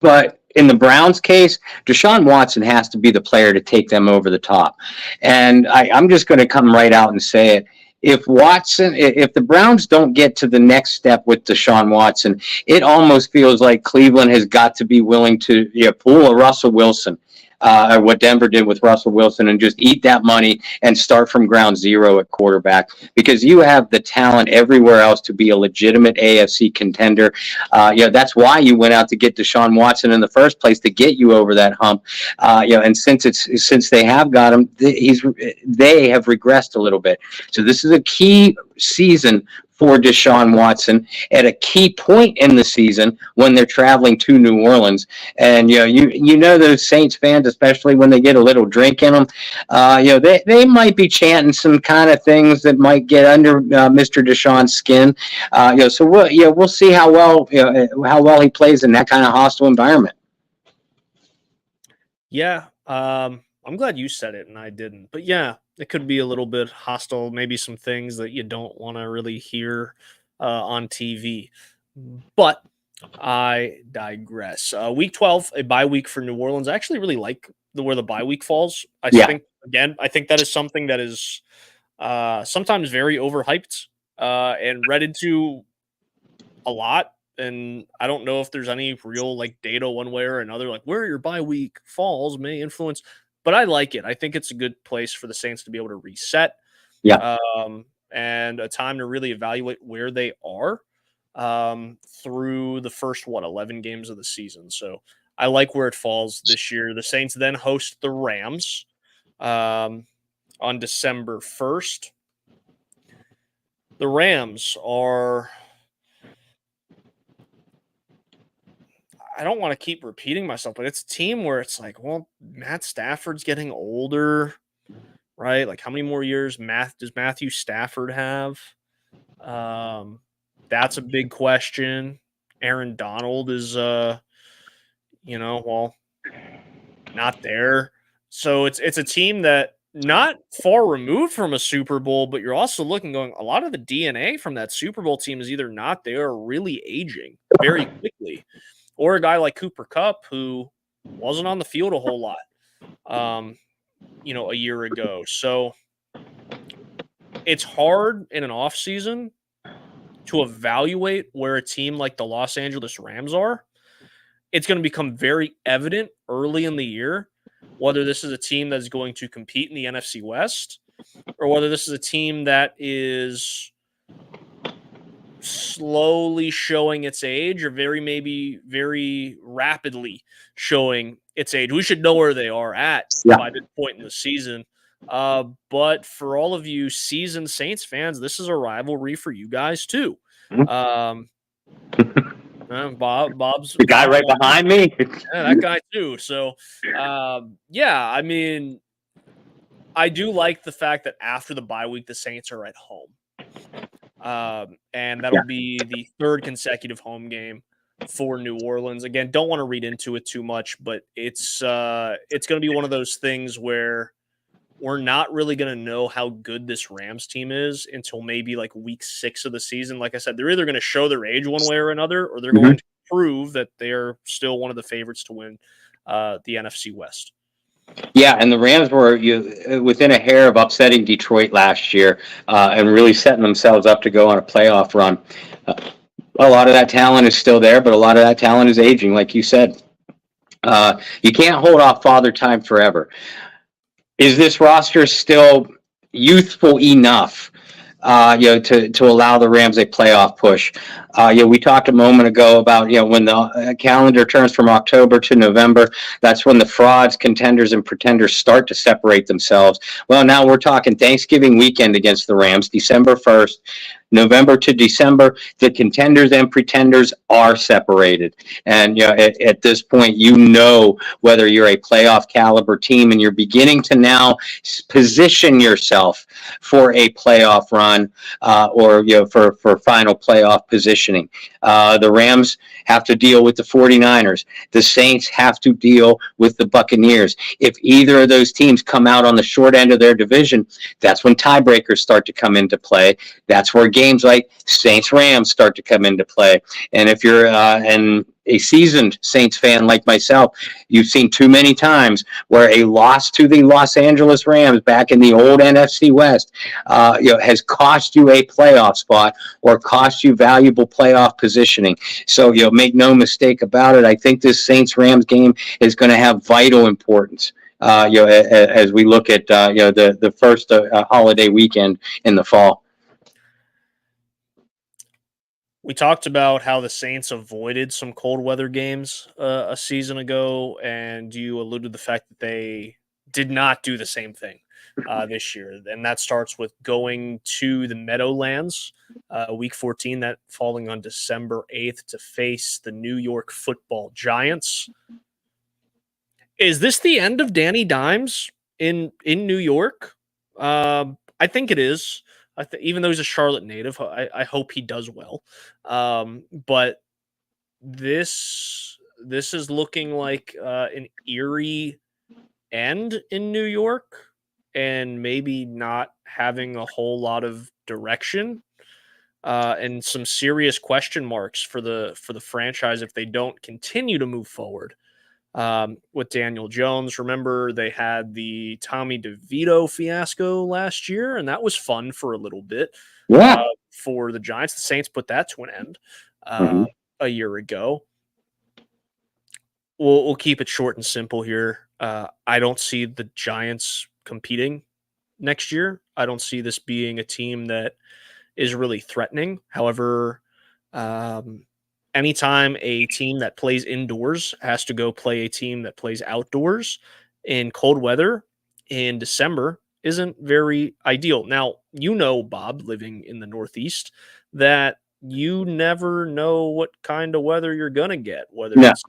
But in the Browns case, Deshaun Watson has to be the player to take them over the top. And I'm just going to come right out and say it. If the Browns don't get to the next step with Deshaun Watson, it almost feels like Cleveland has got to be willing to pull a Russell Wilson. Or what Denver did with Russell Wilson, and just eat that money and start from ground zero at quarterback, because you have the talent everywhere else to be a legitimate AFC contender. That's why you went out to get Deshaun Watson in the first place, to get you over that hump. And since they have got him, they have regressed a little bit. So this is a key season for Deshaun Watson at a key point in the season when they're traveling to New Orleans. And, those Saints fans, especially when they get a little drink in them, they might be chanting some kind of things that might get under Mr. Deshaun's skin. So we'll see how well he plays in that kind of hostile environment. Yeah. I'm glad you said it and I didn't, but yeah, it could be a little bit hostile, maybe some things that you don't want to really hear on TV. But I digress. Week 12, a bye week for New Orleans. I actually really like where the bye week falls. I think that is something that is sometimes very overhyped and read into a lot. And I don't know if there's any real data one way or another, where your bye week falls may influence. But I like it. I think it's a good place for the Saints to be able to reset. Yeah. And a time to really evaluate where they are through the first, 11 games of the season. So I like where it falls this year. The Saints then host the Rams on December 1st. The Rams are... I don't want to keep repeating myself, but it's a team where it's Matt Stafford's getting older, right? How many more years does Matthew Stafford have? That's a big question. Aaron Donald is, not there. So it's a team that not far removed from a Super Bowl, but you're also looking a lot of the DNA from that Super Bowl team is either not there or really aging very quickly. Or a guy like Cooper Kupp, who wasn't on the field a whole lot, a year ago. So it's hard in an offseason to evaluate where a team like the Los Angeles Rams are. It's going to become very evident early in the year whether this is a team that's going to compete in the NFC West or whether this is a team that is slowly showing its age or very rapidly showing its age. We should know where they are at by this point in the season. But for all of you seasoned Saints fans, this is a rivalry for you guys too. Bob's the guy right behind me. Yeah, that guy too. So, I mean, I do like the fact that after the bye week, the Saints are at home. And that'll be the third consecutive home game for New Orleans. Again, don't want to read into it too much, but it's going to be one of those things where we're not really going to know how good this Rams team is until maybe week 6 of the season. Like I said, they're either going to show their age one way or another, or they're going to prove that they're still one of the favorites to win the NFC West. Yeah, and the Rams were within a hair of upsetting Detroit last year and really setting themselves up to go on a playoff run. A lot of that talent is still there, but a lot of that talent is aging, like you said. You can't hold off Father Time forever. Is this roster still youthful enough to allow the Rams a playoff push? We talked a moment ago about, when the calendar turns from October to November, that's when the frauds, contenders, and pretenders start to separate themselves. Well, now we're talking Thanksgiving weekend against the Rams, December 1st. November to December, the contenders and pretenders are separated. And at this point, whether you're a playoff caliber team, and you're beginning to now position yourself for a playoff run or for final playoff positioning. The Rams have to deal with the 49ers. The Saints have to deal with the Buccaneers. If either of those teams come out on the short end of their division, that's when tiebreakers start to come into play. That's where games like Saints-Rams start to come into play. And if you're a seasoned Saints fan like myself, you've seen too many times where a loss to the Los Angeles Rams back in the old NFC West, has cost you a playoff spot or cost you valuable playoff positioning. So, make no mistake about it. I think this Saints Rams game is going to have vital importance. As we look at the first holiday weekend in the fall. We talked about how the Saints avoided some cold weather games a season ago, and you alluded to the fact that they did not do the same thing this year. And that starts with going to the Meadowlands, week 14, that falling on December 8th to face the New York Football Giants. Is this the end of Danny Dimes in New York? I think it is. Even though he's a Charlotte native, I hope he does well. But this is looking like an eerie end in New York, and maybe not having a whole lot of direction, and some serious question marks for the franchise if they don't continue to move forward. With Daniel Jones. Remember, they had the Tommy DeVito fiasco last year, and that was fun for a little bit. Yeah. For the Giants. The Saints put that to an end a year ago. We'll keep it short and simple here. I don't see the Giants competing next year. I don't see this being a team that is really threatening. However, anytime a team that plays indoors has to go play a team that plays outdoors in cold weather in December isn't very ideal. Now, Bob, living in the Northeast, that you never know what kind of weather you're going to get, whether it's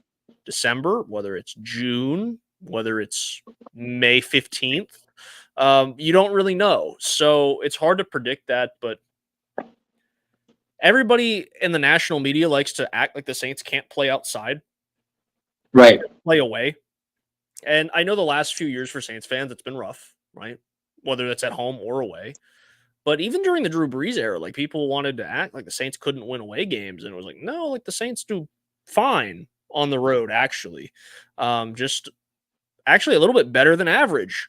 December, whether it's June, whether it's May 15th. You don't really know. So it's hard to predict that, but everybody in the national media likes to act like the Saints can't play outside. Right. Play away. And I know the last few years for Saints fans, it's been rough, right? Whether that's at home or away. But even during the Drew Brees era, like, people wanted to act like the Saints couldn't win away games. And it was like, no, like, the Saints do fine on the road, actually. Just actually a little bit better than average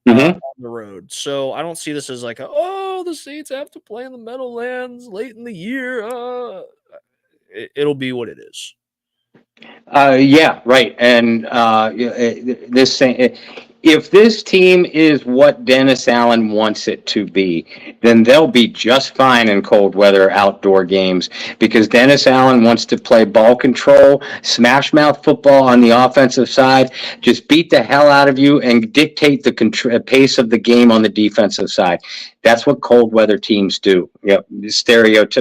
on the road. So I don't see this as like, the Saints have to play in the Meadowlands late in the year. It'll be what it is. Yeah, right. And if this team is what Dennis Allen wants it to be, then they'll be just fine in cold weather outdoor games, because Dennis Allen wants to play ball control, smash mouth football on the offensive side, just beat the hell out of you and dictate the pace of the game on the defensive side. That's what cold weather teams do.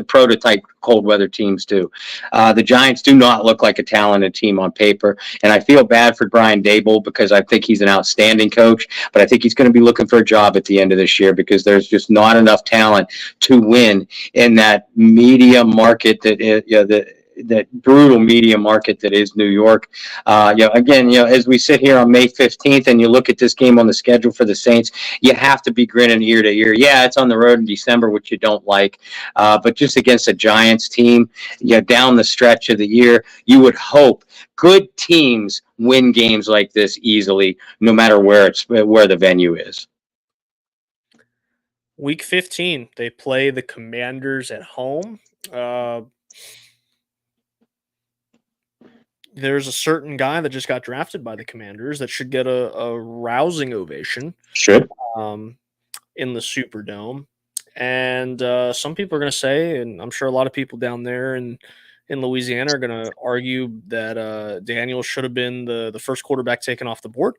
Prototype cold weather teams do. The Giants do not look like a talented team on paper, and I feel bad for Brian Daboll, because I think he's an outstanding coach, but I think he's going to be looking for a job at the end of this year, because there's just not enough talent to win in that media market that brutal media market that is New York. As we sit here on May 15th and you look at this game on the schedule for the Saints, you have to be grinning ear to ear. Yeah, it's on the road in December, which you don't like, but just against a Giants team, down the stretch of the year, you would hope good teams win games like this easily, no matter where the venue is. Week 15, they play the Commanders at home. There's a certain guy that just got drafted by the Commanders that should get a rousing ovation. Should. In the Superdome. And some people are going to say, and I'm sure a lot of people down there in Louisiana are going to argue that Daniel should have been the first quarterback taken off the board.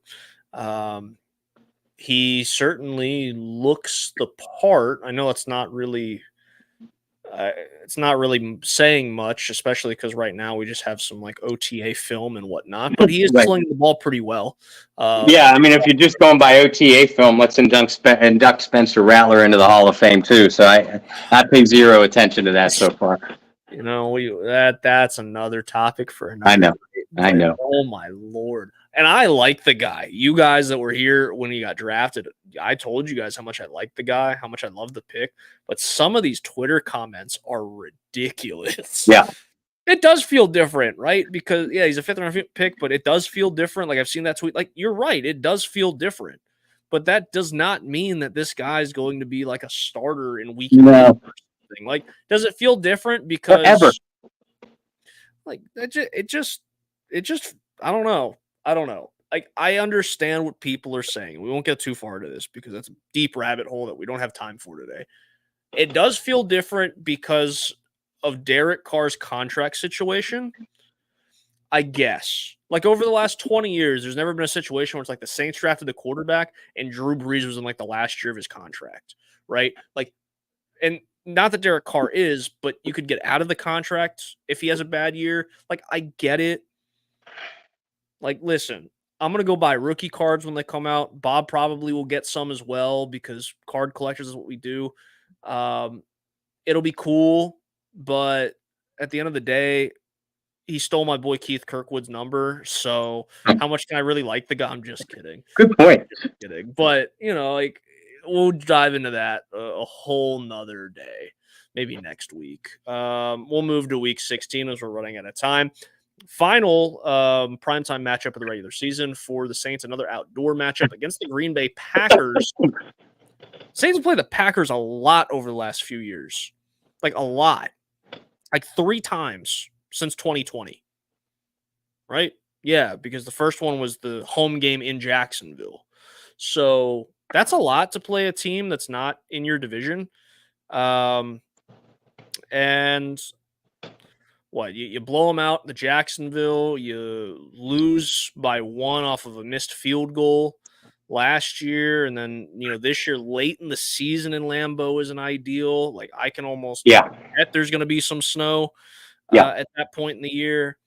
He certainly looks the part. I know it's not really saying much, especially because right now we just have some like OTA film and whatnot, but he is slinging the ball pretty well. If you're just going by OTA film, let's induct Spencer Rattler into the Hall of Fame too. So I pay zero attention to that so far. That's another topic for another. I know. Oh my Lord. And I like the guy. You guys that were here when he got drafted, I told you guys how much I like the guy, how much I love the pick. But some of these Twitter comments are ridiculous. Yeah. It does feel different, right? Because yeah, he's a 5th-round pick, but it does feel different. Like I've seen that tweet. Like you're right, it does feel different, but that does not mean that this guy's going to be like a starter in week 8 No, or something. Like, does it feel different forever. because like it just I don't know. I don't know. Like I understand what people are saying. We won't get too far into this because that's a deep rabbit hole that we don't have time for today. It does feel different because of Derek Carr's contract situation, I guess. Like over the last 20 years, there's never been a situation where it's like the Saints drafted the quarterback and Drew Brees was in like the last year of his contract, right? Like, and not that Derek Carr is, but you could get out of the contract if he has a bad year. Like, I get it. Like, listen, I'm going to go buy rookie cards when they come out. Bob probably will get some as well because card collectors is what we do. It'll be cool, but at the end of the day, he stole my boy Keith Kirkwood's number. So how much can I really like the guy? I'm just kidding. Good point. Just kidding. But, like we'll dive into that a whole nother day, maybe next week. We'll move to week 16 as we're running out of time. Final primetime matchup of the regular season for the Saints, another outdoor matchup against the Green Bay Packers. Saints have played the Packers a lot over the last few years. Like a lot. Like 3 times since 2020. Right? Yeah, because the first one was the home game in Jacksonville. So that's a lot to play a team that's not in your division. And what you blow them out the Jacksonville, you lose by 1 off of a missed field goal last year, and then this year late in the season in Lambeau isn't ideal. Like I can almost bet there's going to be some snow at that point in the year.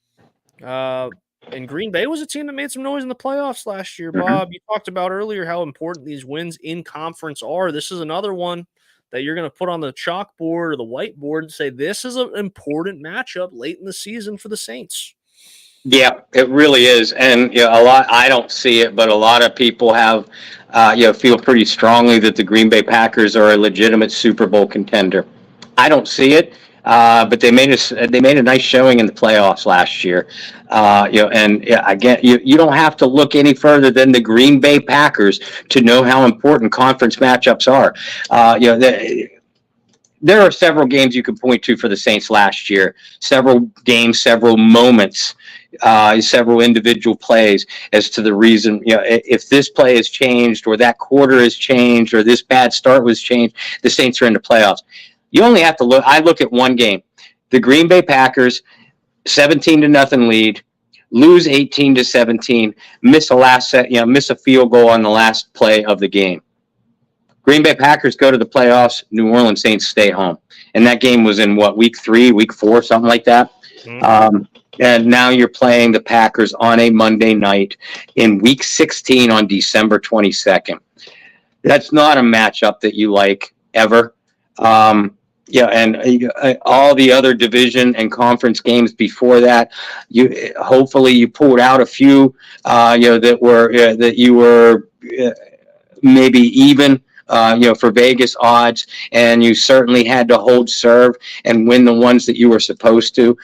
And Green Bay was a team that made some noise in the playoffs last year. Bob, you talked about earlier how important these wins in conference are. This is another one that you're going to put on the chalkboard or the whiteboard and say, this is an important matchup late in the season for the Saints. Yeah, it really is. And I don't see it, but a lot of people have, feel pretty strongly that the Green Bay Packers are a legitimate Super Bowl contender. I don't see it. But they made a nice showing in the playoffs last year, again, you don't have to look any further than the Green Bay Packers to know how important conference matchups are. There are several games you can point to for the Saints last year, several games, several moments, several individual plays as to the reason, if this play has changed or that quarter has changed or this bad start was changed, the Saints are in the playoffs. You only have to look. I look at one game. The Green Bay Packers, 17-0 lead, lose 18-17, miss a field goal on the last play of the game. Green Bay Packers go to the playoffs. New Orleans Saints stay home, and that game was in week 3, week 4, something like that. And now you're playing the Packers on a Monday night in week 16 on December 22nd. That's not a matchup that you like ever. And all the other division and conference games before that, hopefully you pulled out a few, that you were maybe even, for Vegas odds, and you certainly had to hold serve and win the ones that you were supposed to,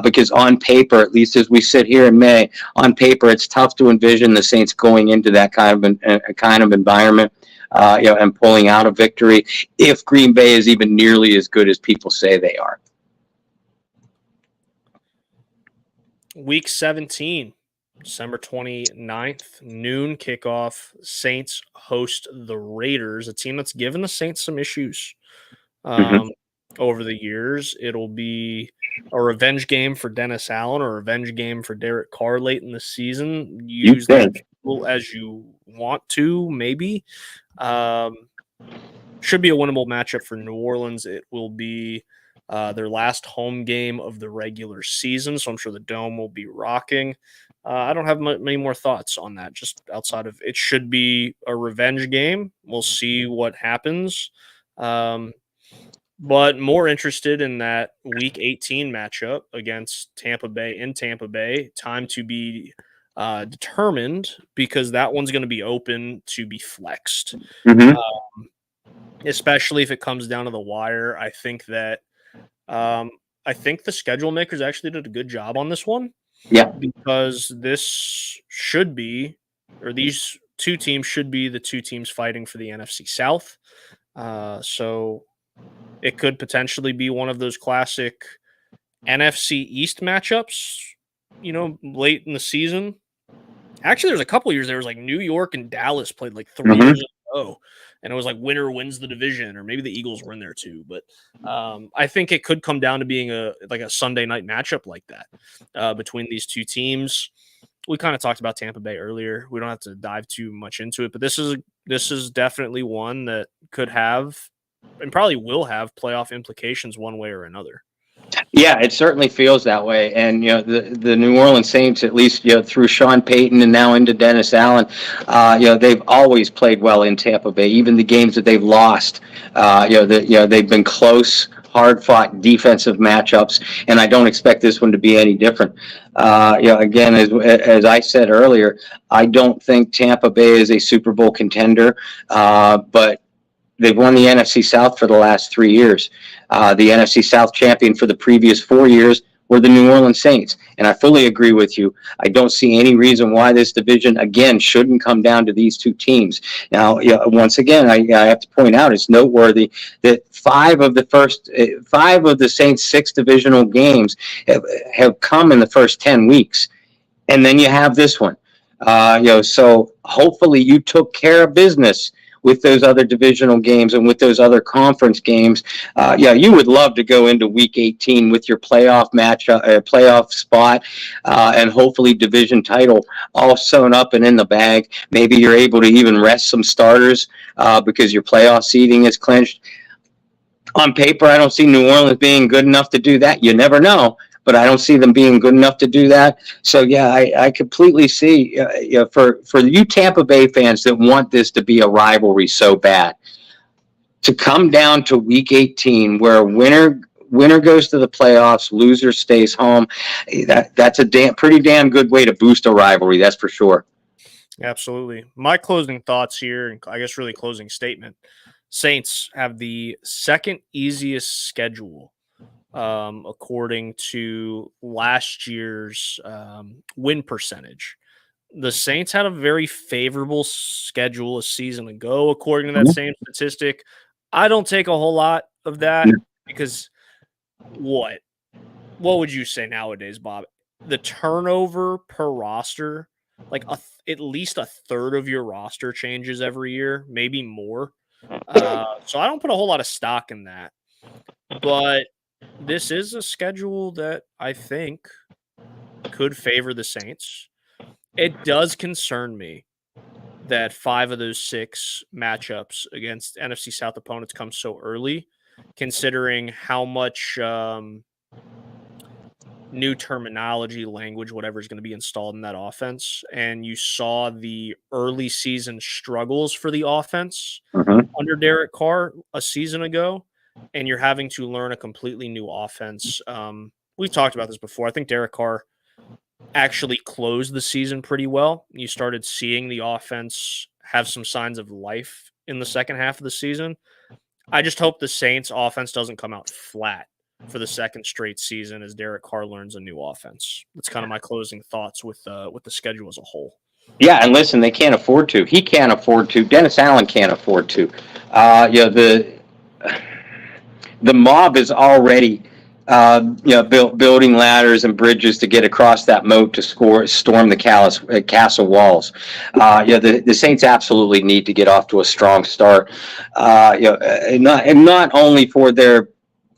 because on paper, at least as we sit here in May, on paper, it's tough to envision the Saints going into that kind of environment. And pulling out a victory if Green Bay is even nearly as good as people say they are. Week 17, December 29th, noon kickoff. Saints host the Raiders, a team that's given the Saints some issues over the years. It'll be a revenge game for Dennis Allen or a revenge game for Derek Carr late in the season. Use that as you want to, maybe. Should be a winnable matchup for New Orleans. It will be their last home game of the regular season, so I'm sure the Dome will be rocking. I don't have many more thoughts on that, just outside of it should be a revenge game. We'll see what happens. But more interested in that Week 18 matchup against Tampa Bay in Tampa Bay. Time to be determined because that one's going to be open to be flexed. Especially if it comes down to the wire. I think that I think the schedule makers actually did a good job on this one. Yeah. Because this should be, or these two teams should be the two teams fighting for the NFC South. So it could potentially be one of those classic NFC East matchups, late in the season. Actually, there's a couple years there was like New York and Dallas played like 3 years in a row, and it was like winner wins the division, or maybe the Eagles were in there too. But I think it could come down to being a Sunday night matchup like that between these two teams. We kind of talked about Tampa Bay earlier. We don't have to dive too much into it, but this is definitely one that could have and probably will have playoff implications one way or another. Yeah, it certainly feels that way. And, the New Orleans Saints, at least, through Sean Payton and now into Dennis Allen, they've always played well in Tampa Bay. Even the games that they've lost, they've been close, hard-fought defensive matchups, and I don't expect this one to be any different. Again, as I said earlier, I don't think Tampa Bay is a Super Bowl contender, but they've won the NFC South for the last 3 years. The NFC South champion for the previous 4 years were the New Orleans Saints. And I fully agree with you. I don't see any reason why this division, again, shouldn't come down to these two teams. Now, once again, I have to point out, it's noteworthy that 5 of the Saints' 6 divisional games have come in the first 10 weeks. And then you have this one. So hopefully you took care of business with those other divisional games and with those other conference games. You would love to go into Week 18 with your playoff playoff spot, and hopefully division title all sewn up and in the bag. Maybe you're able to even rest some starters because your playoff seeding is clinched. On paper, I don't see New Orleans being good enough to do that. You never know, but I don't see them being good enough to do that. So, I completely see, for you Tampa Bay fans that want this to be a rivalry so bad, to come down to Week 18 where winner goes to the playoffs, loser stays home, that's a pretty damn good way to boost a rivalry, that's for sure. Absolutely. My closing thoughts here, and I guess really closing statement, Saints have the second easiest schedule according to last year's win percentage. The Saints had a very favorable schedule a season ago, according to that same statistic. I don't take a whole lot of that because what would you say nowadays, Bob? The turnover per roster, like at least a third of your roster changes every year, maybe more. So I don't put a whole lot of stock in that. But this is a schedule that I think could favor the Saints. It does concern me that 5 of those 6 matchups against NFC South opponents come so early, considering how much new terminology, language, whatever is going to be installed in that offense. And you saw the early season struggles for the offense under Derek Carr a season ago, and you're having to learn a completely new offense. We've talked about this before. I think Derek Carr actually closed the season pretty well. You started seeing the offense have some signs of life in the second half of the season. I just hope the Saints offense doesn't come out flat for the second straight season as Derek Carr learns a new offense. That's kind of my closing thoughts with the schedule as a whole. Yeah, and listen, they can't afford to. He can't afford to. Dennis Allen can't afford to. The mob is already building ladders and bridges to get across that moat to storm the castle walls. The Saints absolutely need to get off to a strong start. And not only for their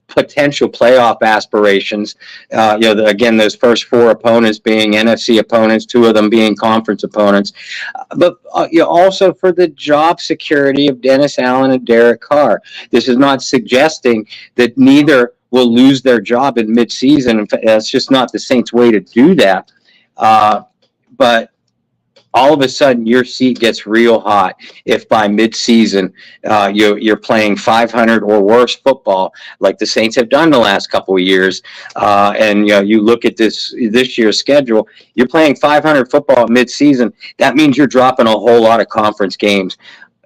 potential playoff aspirations, again, those first 4 opponents being NFC opponents, 2 of them being conference opponents, but also for the job security of Dennis Allen and Derek Carr. This is not suggesting that neither will lose their job in midseason. That's just not the Saints' way to do that. But all of a sudden, your seat gets real hot if by midseason you're playing 500 or worse football, like the Saints have done the last couple of years. And you look at this year's schedule, you're playing 500 football at midseason. That means you're dropping a whole lot of conference games.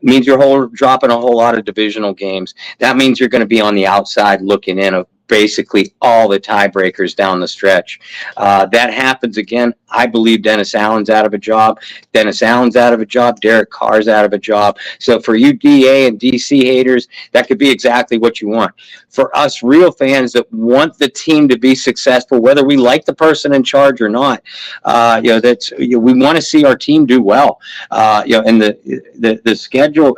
Means you're dropping a whole lot of divisional games. That means you're going to be on the outside looking in of basically all the tiebreakers down the stretch. That happens again. I believe Dennis Allen's out of a job. Dennis Allen's out of a job. Derek Carr's out of a job. So for you DA and DC haters, that could be exactly what you want. For us real fans that want the team to be successful, whether we like the person in charge or not, we want to see our team do well. And the schedule.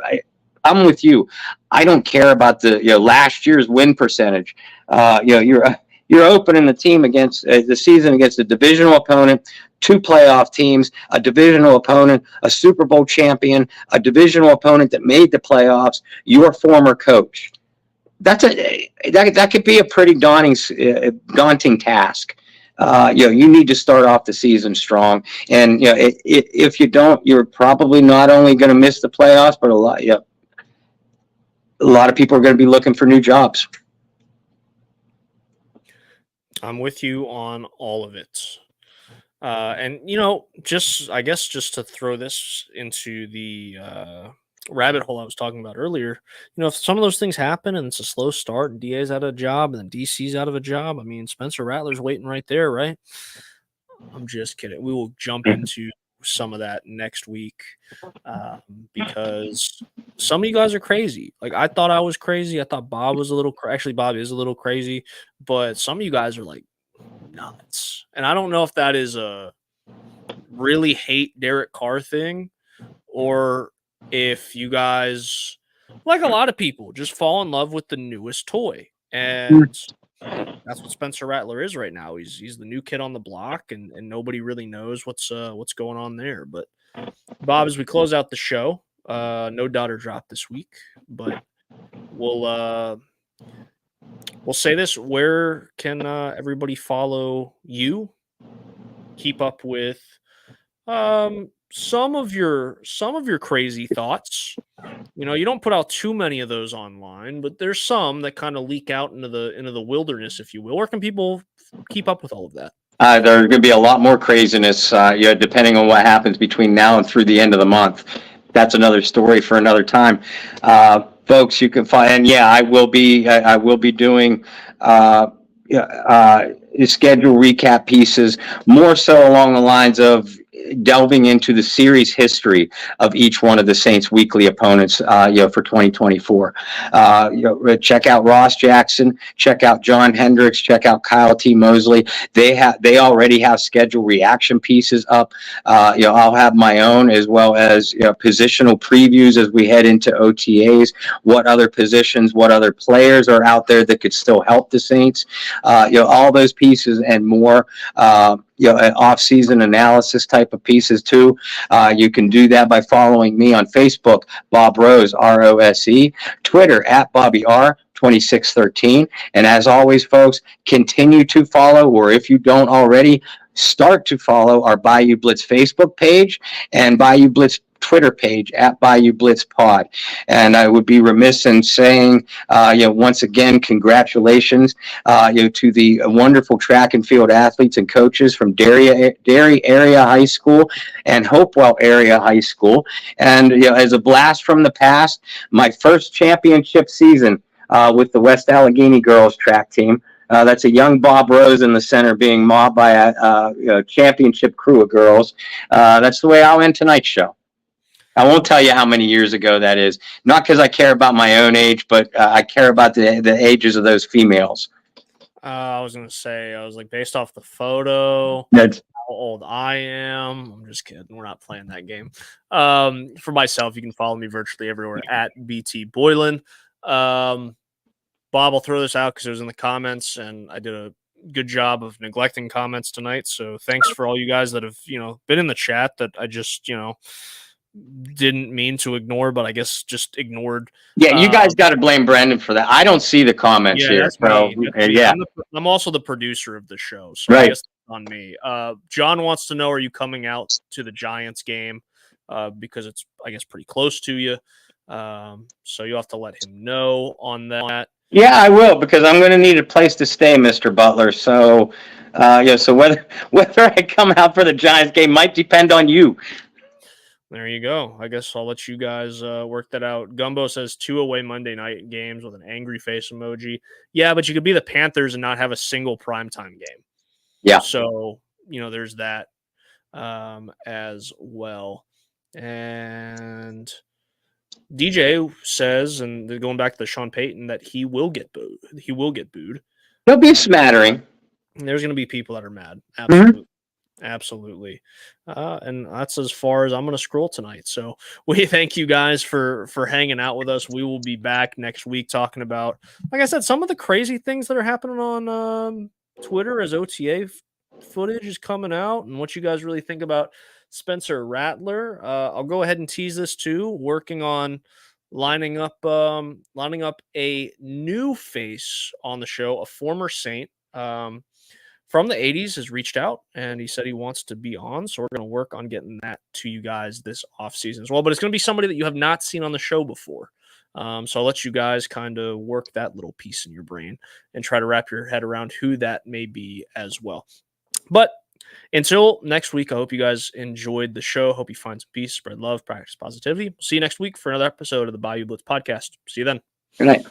I'm with you. I don't care about the last year's win percentage. You're opening the team against the season against a divisional opponent, 2 playoff teams, a divisional opponent, a Super Bowl champion, a divisional opponent that made the playoffs, your former coach. That could be a pretty daunting task. You need to start off the season strong, and if you don't, you're probably not only going to miss the playoffs, but a lot of people are going to be looking for new jobs. I'm with you on all of it. And just to throw this into the rabbit hole I was talking about earlier, if some of those things happen and it's a slow start and DA's out of a job and then DC's out of a job, I mean, Spencer Rattler's waiting right there, right? I'm just kidding. We will jump into some of that next week because some of you guys are crazy. Like, I thought I was crazy. I thought Bob was actually Bob is a little crazy, but some of you guys are like nuts. And I don't know if that is a really hate Derek Carr thing or if you guys, like a lot of people, just fall in love with the newest toy. And that's what Spencer Rattler is right now. He's the new kid on the block, and nobody really knows what's going on there. But Bob, as we close out the show, no daughter drop this week, but we'll say this: where can everybody follow you? Keep up with some of your crazy thoughts. You don't put out too many of those online, but there's some that kind of leak out into the wilderness, if you will. Where can people keep up with all of that? There's going to be a lot more craziness, depending on what happens between now and through the end of the month. That's another story for another time. Folks, you can find, and I will be doing schedule recap pieces, more so along the lines of delving into the series history of each one of the Saints' weekly opponents, for 2024. Check out Ross Jackson, check out John Hendricks, check out Kyle T. Mosley. They already have schedule reaction pieces up. I'll have my own, as well as positional previews as we head into OTAs. What other positions, what other players are out there that could still help the Saints? All those pieces and more. An off-season analysis type of pieces too. You can do that by following me on Facebook, Bob Rose, ROSE, Twitter at Bobby R 2613. And as always, folks, continue to follow, or if you don't already, start to follow our Bayou Blitz Facebook page and Bayou Blitz Twitter page at Bayou Blitz Pod. And I would be remiss in saying, once again, congratulations, to the wonderful track and field athletes and coaches from Derry Area High School and Hopewell Area High School. And, as a blast from the past, my first championship season with the West Allegheny girls track team. That's a young Bob Rose in the center being mobbed by a championship crew of girls. That's the way I'll end tonight's show. I won't tell you how many years ago that is. Not because I care about my own age, but I care about the ages of those females. I was going to say, based off the photo, That's how old I am. I'm just kidding. We're not playing that game. For myself, you can follow me virtually everywhere at BT Boylan. Bob, I'll throw this out because it was in the comments, and I did a good job of neglecting comments tonight. So thanks for all you guys that have, been in the chat that I just, didn't mean to ignore, but I guess just ignored. Yeah, you guys got to blame Brendan for that. I don't see the comments here. So, yeah. I'm also the producer of the show, so right. I guess it's on me. John wants to know, are you coming out to the Giants game? Because it's, I guess, pretty close to you. So you'll have to let him know on that. Yeah, I will, because I'm going to need a place to stay, Mr. Butler. So, so whether I come out for the Giants game might depend on you. There you go. I guess I'll let you guys work that out. Gumbo says 2 away Monday night games with an angry face emoji. Yeah, but you could be the Panthers and not have a single primetime game. Yeah. So, there's that as well. And DJ says, and going back to the Sean Payton, that he will get booed. He will get booed. There'll be a smattering. There's going to be people that are mad. Absolutely. Mm-hmm. Absolutely. And that's as far as I'm going to scroll tonight. So we thank you guys for hanging out with us. We will be back next week talking about, like I said, some of the crazy things that are happening on Twitter as OTA footage is coming out and what you guys really think about Spencer Rattler. I'll go ahead and tease this too, working on lining up a new face on the show, a former Saint. From the 80s has reached out and he said he wants to be on. So we're going to work on getting that to you guys this off season as well. But it's going to be somebody that you have not seen on the show before. So I'll let you guys kind of work that little piece in your brain and try to wrap your head around who that may be as well. But until next week, I hope you guys enjoyed the show. Hope you find some peace, spread love, practice positivity. See you next week for another episode of the Bayou Blitz podcast. See you then. Good night.